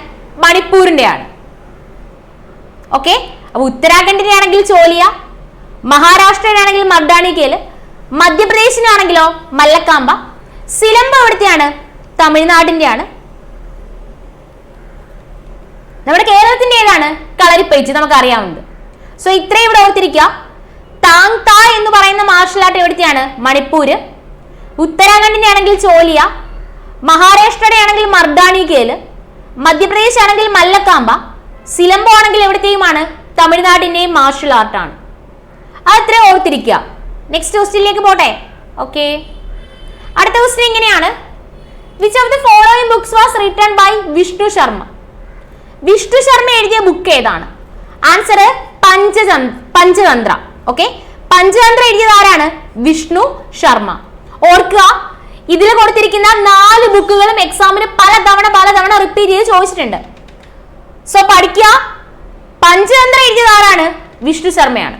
മണിപ്പൂരിന്റെ ആണ്. ഓക്കെ, അപ്പൊ ഉത്തരാഖണ്ഡിന്റെ ആണെങ്കിൽ ചോലിയ, മഹാരാഷ്ട്രയുടെ ആണെങ്കിൽ മർദാനി കേല്, മധ്യപ്രദേശിനാണെങ്കിലോ മല്ലക്കാമ്പ. സിലമ്പ എവിടുത്തെയാണ്? തമിഴ്നാടിന്റെ ആണ്. നമ്മുടെ കേരളത്തിന്റെ ഏതാണ്? കളരിപ്പയറ്റ്, നമുക്ക് അറിയാവുന്നത്. സോ ഇത്രയും ഇവിടെ ഓർത്തിരിക്കുക. താങ്ത എന്ന് പറയുന്ന മാർഷ്യൽ ആർട്ട് എവിടുത്തെയാണ്? മണിപ്പൂര്. ഉത്തരാഖണ്ഡിന്റെ ആണെങ്കിൽ ചോലിയ, മഹാരാഷ്ട്രയുടെ ആണെങ്കിൽ മർദാനി കേല്, മധ്യപ്രദേശ് ആണെങ്കിൽ മല്ലക്കാമ്പ, സിലമ്പോ ആണെങ്കിൽ എവിടത്തെയുമാണ്? തമിഴ്നാടിന്റെയും മാർഷ്യൽ ആർട്ടാണ്. അത് ഇത്രയും ഓർത്തിരിക്കുക. നെക്സ്റ്റ് ക്വസ്റ്റ്യനിലേക്ക് പോട്ടെ. ഓക്കെ, അടുത്ത ക്വസ്റ്റ്യൻ ഇങ്ങനെയാണ്. Which of the following books was written by Vishnu Sharma? Vishnu Sharma എഴുതിയ ബുക്ക് ഏതാണ്? ആൻസർ പഞ്ചതന്ത്ര. ഓക്കെ, പഞ്ചതന്ത്ര എഴുതിയത് ആരാണ്? വിഷ്ണു ശർമ്മ. ഓർക്കുക, ഇതിൽ കൊടുത്തിരിക്കുന്ന 4 ബുക്കുകളും എക്സാമിന് പലതവണ റിപ്പീറ്റ് ചെയ്ത് ചോദിച്ചിട്ടുണ്ട്. സോ പഠിക്കുക. പഞ്ചതന്ത്ര എഴുതിയത് ആരാണ്? വിഷ്ണു ശർമ്മയാണ്.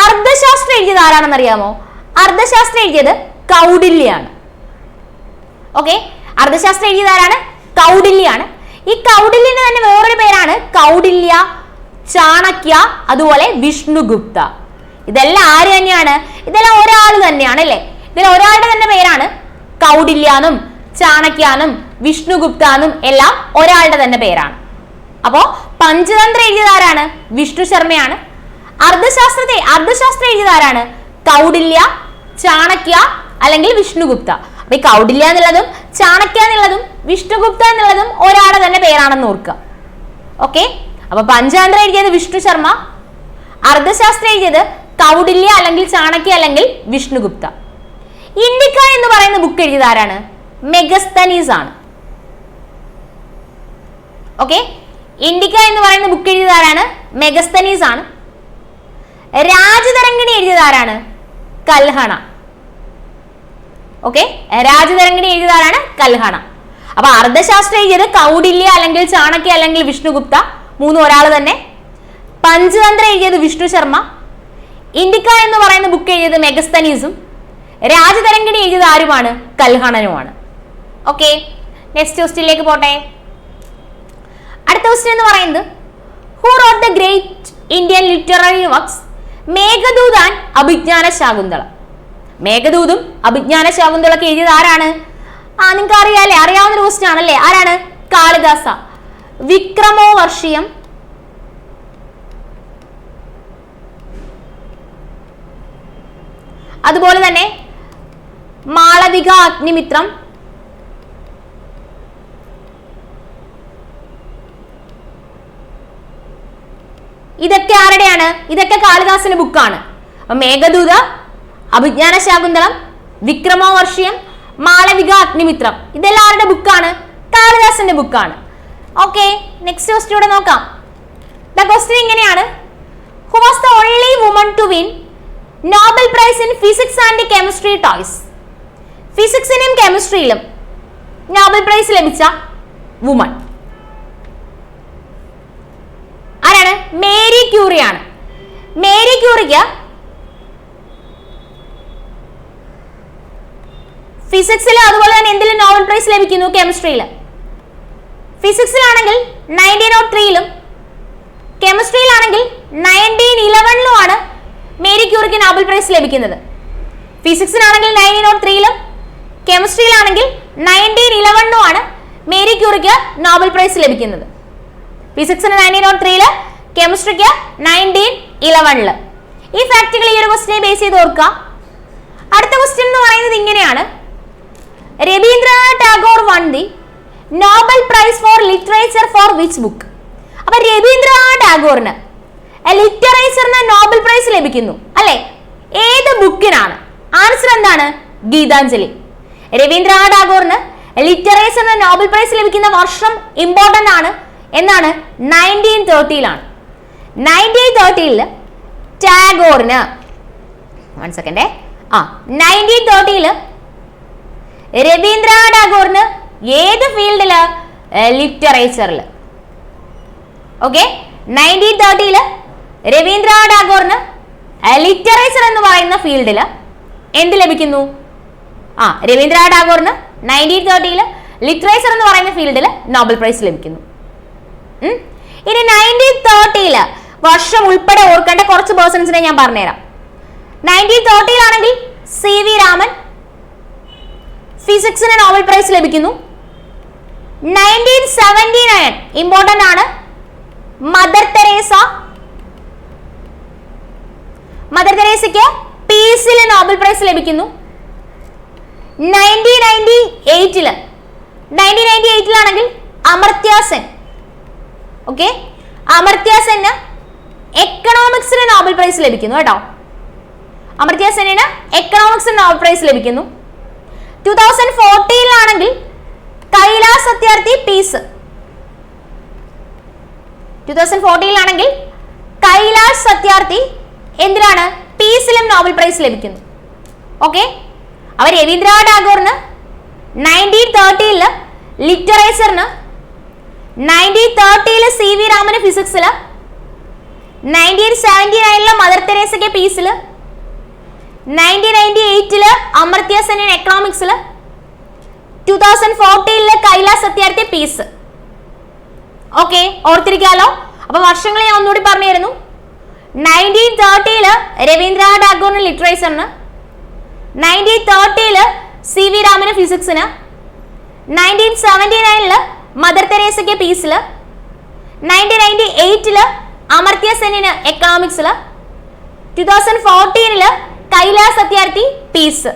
അർദ്ധശാസ്ത്രം എഴുതിയത് ആരാണെന്ന് അറിയാമോ? അർദ്ധശാസ്ത്രം എഴുതിയത് കൗടില്യാണ്. ഓക്കെ, അർദ്ധശാസ്ത്രം എഴുതിയത് ആരാണ്? കൗടില്യാണ്. ഈ കൗടില്യന്റെ തന്നെ വേറൊരു പേരാണ് കൗടില്യ, ചാണക്യ, അതുപോലെ വിഷ്ണുഗുപ്ത. ഇതെല്ലാം ആര് തന്നെയാണ്? ഇതെല്ലാം ഒരാൾ തന്നെയാണ് അല്ലേ? ഇതിൽ ഒരാളുടെ തന്നെ പേരാണ് കൗടില്യാനും ചാണക്യാനും വിഷ്ണുഗുപ്താനും എല്ലാം ഒരാളുടെ തന്നെ പേരാണ്. അപ്പോ പഞ്ചതന്ത്ര എഴുതിയത് ആരാണ്? വിഷ്ണു ശർമ്മയാണ്. അർദ്ധശാസ്ത്രം എഴുതിയത് ആരാണ്? കൗടില്യ, ചാണക്യ അല്ലെങ്കിൽ വിഷ്ണുഗുപ്ത. അപ്പൊ ഈ കൗടില്യ എന്നുള്ളതും ചാണക്യ എന്നുള്ളതും വിഷ്ണുഗുപ്ത എന്നുള്ളതും ഒരാളുടെ തന്നെ പേരാണെന്ന് ഓർക്കുക. ഓക്കെ, അപ്പൊ പഞ്ചതന്ത്ര എഴുതിയത് വിഷ്ണു ശർമ്മ, അർദ്ധശാസ്ത്രം എഴുതിയത് കൗടില്യ അല്ലെങ്കിൽ ചാണക്യ അല്ലെങ്കിൽ വിഷ്ണുഗുപ്ത. ഇൻഡിക്ക എന്ന് പറയുന്ന ബുക്ക് എഴുതിയത് ആരാണ്? മെഗസ്തനീസ് ആണ്. ഓക്കെ, ഇൻഡിക്ക എന്ന് പറയുന്ന ബുക്ക് എഴുതിയത് ആരാണ്? മെഗസ്തനീസ് ആണ്. രാജതരംഗിണി എഴുതിയത് ആരാണ്? കൽഹണ. ഓക്കെ, രാജതരംഗിണി എഴുതിയത് ആരാണ്? കൽഹണ. അപ്പൊ അർദ്ധശാസ്ത്രം എഴുതിയത് കൗടില്യ അല്ലെങ്കിൽ ചാണക്യ അല്ലെങ്കിൽ വിഷ്ണുഗുപ്ത, 3 ഒരാൾ തന്നെ. പഞ്ചതന്ത്ര എഴുതിയത് വിഷ്ണു ശർമ്മ, ഇൻഡിക്ക എന്ന് പറയുന്ന ബുക്ക് എഴുതിയത് മെഗസ്തനീസും, രാജതരംഗിണി എഴുതിയത് ആരുമാണ്? കൽഹണനുമാണ്. ഓക്കെ, നെക്സ്റ്റ് ക്വസ്റ്റ്യനിലേക്ക് പോട്ടെ. അടുത്ത ക്വസ്റ്റ്യൻ എന്ന് പറയുന്നത് who wrote the great Indian literary works Meghdoot and Abhijnana Shakuntala? മേഘദൂതും അഭിജ്ഞാന ശാകുന്തളൊക്കെ എഴുതിയത് ആരാണ്? നിങ്ങൾക്ക് അറിയാലേ, അറിയാവുന്ന ഒരു ക്വസ്റ്റ്യൻ ആണല്ലേ. ആരാണ്? കാളിദാസ. വിക്രമോ വർഷിയം, അതുപോലെ തന്നെ മാളവിക അഗ്നിമിത്രം, ഇതൊക്കെ ആരുടെയാണ്? ഇതൊക്കെ കാളിദാസന്റെ ബുക്കാണ്. മേഘദൂത, അഭിജ്ഞാന ശാകുന്തളം, വിക്രമോർഷിയം, മാളവിക അഗ്നിമിത്രം, ഇതെല്ലാം ആരുടെ ബുക്കാണ്? കാളിദാസന്റെ ബുക്കാണ്. ഓക്കെ, നെക്സ്റ്റ് ക്വസ്റ്റ്യൻ ഇവിടെ നോക്കാം. ദ ക്വസ്റ്റ്യൻ ഇങ്ങനെയാണ്: who was the only woman to win Nobel prize in physics and chemistry twice? ഫിസിക്സിലും കെമിസ്ട്രിയിലും നോബൽ പ്രൈസ് ലഭിച്ച വുമൺ ആരാണ്? മേരി ക്യൂറിയാണ്. മേരി ക്യൂറിക്ക് ഫിസിക്സിൽ അതുപോലെ തന്നെ എന്തിലും നോബൽ പ്രൈസ് ലഭിക്കുന്നു? കെമിസ്ട്രിയിൽ. ഫിസിക്സിലാണെങ്കിൽ 1903ലും കെമിസ്ട്രിയിലാണെങ്കിൽ 1911ലുമാണ് മേരി ക്യൂറിക്ക് നോബൽ പ്രൈസ് ലഭിക്കുന്നത്. ഫിസിക്സിലാണെങ്കിൽ 1903ലും കെമിസ്ട്രിയിലാണെങ്കിൽ 1911ലുമാണ് മേരി ക്യൂറിക്ക് നോബൽ പ്രൈസ് ലഭിക്കുന്നത്. ഫിസിക്സിന് 1903ല്, കെമിസ്ട്രിക്ക് 1911ല്. ഈ ഫാക്ടുകൾ ഈ ഒരു ക്വസ്റ്റിനെ ബേസ് ചെയ്ത് ഓർക്കുക. അടുത്ത ക്വസ്റ്റ്യൻ എന്ന് പറയുന്നത് ഇങ്ങനെയാണ്: Rabindranath Tagore won the Nobel prize for literature for which book? അപ്പൊ രവീന്ദ്രനാഥ് ടാഗോറിന് ലിറ്ററേച്ചറിന് നോബൽ പ്രൈസ് ലഭിക്കുന്നു അല്ലെ? ഏത് ബുക്കിനാണ്? ആൻസർ എന്താണ്? ഗീതാഞ്ജലി. രവീന്ദ്രനാഥ് ടാഗോറിന് ലിറ്ററേച്ചറിന് നോബൽ പ്രൈസ് ലഭിക്കുന്ന വർഷം ഇമ്പോർട്ടന്റ് ആണ്. എന്നാണ്? 1930ലാണ്. 1930ല് ടാഗോറിന് 1930ല് രവീന്ദ്രനാഥ് ടാഗോറിന് ഏത് ഫീൽഡില്? ലിറ്ററേച്ചറില്. ഓക്കെ, 1930ല് രവീന്ദ്രനാഥ് ടാഗോറിന് ലിറ്ററേച്ചർ എന്ന് പറയുന്ന ഫീൽഡില് എന്ത് ലഭിക്കുന്നു? രവീന്ദ്രനാഥ് ടാഗോറിന് 1930ല് ലിറ്ററേച്ചർ എന്ന് പറയുന്ന ഫീൽഡിൽ നോബൽ പ്രൈസ് ലഭിക്കുന്നു. ഇനി 1930ല് വർഷം ഉൾപ്പെടെ ഓർക്കേണ്ട കുറച്ച് പേഴ്സൺസിനെ ഞാൻ പറഞ്ഞുതരാം. 1930ലാണെങ്കിൽ CV രാമൻ ഫിസിക്സിന് നോബൽ പ്രൈസ് ലഭിക്കുന്നു. 1979 ഇമ്പോർട്ടന്റ് ആണ്, മദർ തെരേസയ്ക്ക് പീസിൽ നോബൽ പ്രൈസ് ലഭിക്കുന്നു. 1998ലാണെങ്കിൽ അമർത്യ സെൻ, ഓക്കെ, അമർത്യ സെന് എക്കണോമിക്സിന് നോബൽ പ്രൈസ് ലഭിക്കുന്നു കേട്ടോ. അമർത്യ സെന്നിന് എക്കണോമിക്സിന് നോബൽ പ്രൈസ് ലഭിക്കുന്നു. 2014ലാണെങ്കിൽ കൈലാസ് സത്യാർത്ഥി പീസ്. 2014ലാണെങ്കിൽ കൈലാസ് സത്യാർത്ഥി എന്തിനാണ്? പീസിലും നോബൽ പ്രൈസ് ലഭിക്കുന്നു. ഓക്കെ, അവർ രവീന്ദ്രനാഥ് ടാഗോറിന് 1930ല് ലിറ്ററേച്ചറിന്, 1930ല് CV രാമന് ഫിസിക്സില്, 1979ല് മദർ തെരേസയ്ക്ക് പീസില്, 1998ല് അമർത്യ സെന്നിന് എക്കണോമിക്സില്, 2014ല് കൈലാസ് സത്യാർത്ഥി പീസ്. ഓക്കെ, ഓർത്തിരിക്കാലോ. അപ്പൊ വർഷങ്ങൾ ഞാൻ ഒന്നുകൂടി പറഞ്ഞു തരുന്നു. 1930ല് രവീന്ദ്രനാഥ് ടാഗോറിന് ലിറ്ററേച്ചറിന്, 1930ല് CV രാമന് ഫിസിക്സിന്, 1979ല് മദർ തെരേസയ്ക്ക് പീസില്, 1998ല് അമർത്യ സെന്നിന് എക്കണോമിക്സില്, 2014ല് കൈലാസ് സത്യാർത്ഥി പീസ്.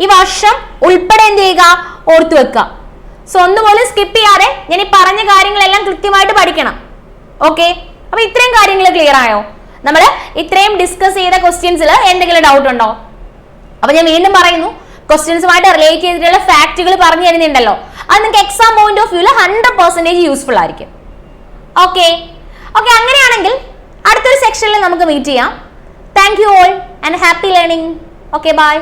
ഈ വർഷം ഉൾപ്പെടെ എന്ത് ചെയ്യുക? ഓർത്തു വെക്കുക. സോ ഒന്നുപോലെ സ്കിപ്പ് ചെയ്യാതെ ഞാൻ ഈ പറഞ്ഞ കാര്യങ്ങളെല്ലാം കൃത്യമായിട്ട് പഠിക്കണം. ഓക്കെ, അപ്പൊ ഇത്രയും കാര്യങ്ങൾ ക്ലിയർ ആയോ? നമ്മൾ ഇത്രയും ഡിസ്കസ് ചെയ്ത ക്വസ്റ്റ്യൻസിൽ എന്തെങ്കിലും ഡൗട്ട് ഉണ്ടോ? അപ്പൊ ഞാൻ വീണ്ടും പറയുന്നു, ക്വസ്റ്റ്യൻസുമായിട്ട് റിലേറ്റ് ചെയ്തിട്ടുള്ള ഫാക്ടുകൾ പറഞ്ഞു തരുന്നുണ്ടല്ലോ, അത് നിങ്ങൾക്ക് എക്സാം പോയിന്റ് ഓഫ് വ്യൂല് 100% യൂസ്ഫുൾ ആയിരിക്കും. ഓക്കെ, അങ്ങനെയാണെങ്കിൽ അടുത്തൊരു സെക്ഷനിൽ നമുക്ക് മീറ്റ് ചെയ്യാം. Thank you all and happy learning. Okay, by.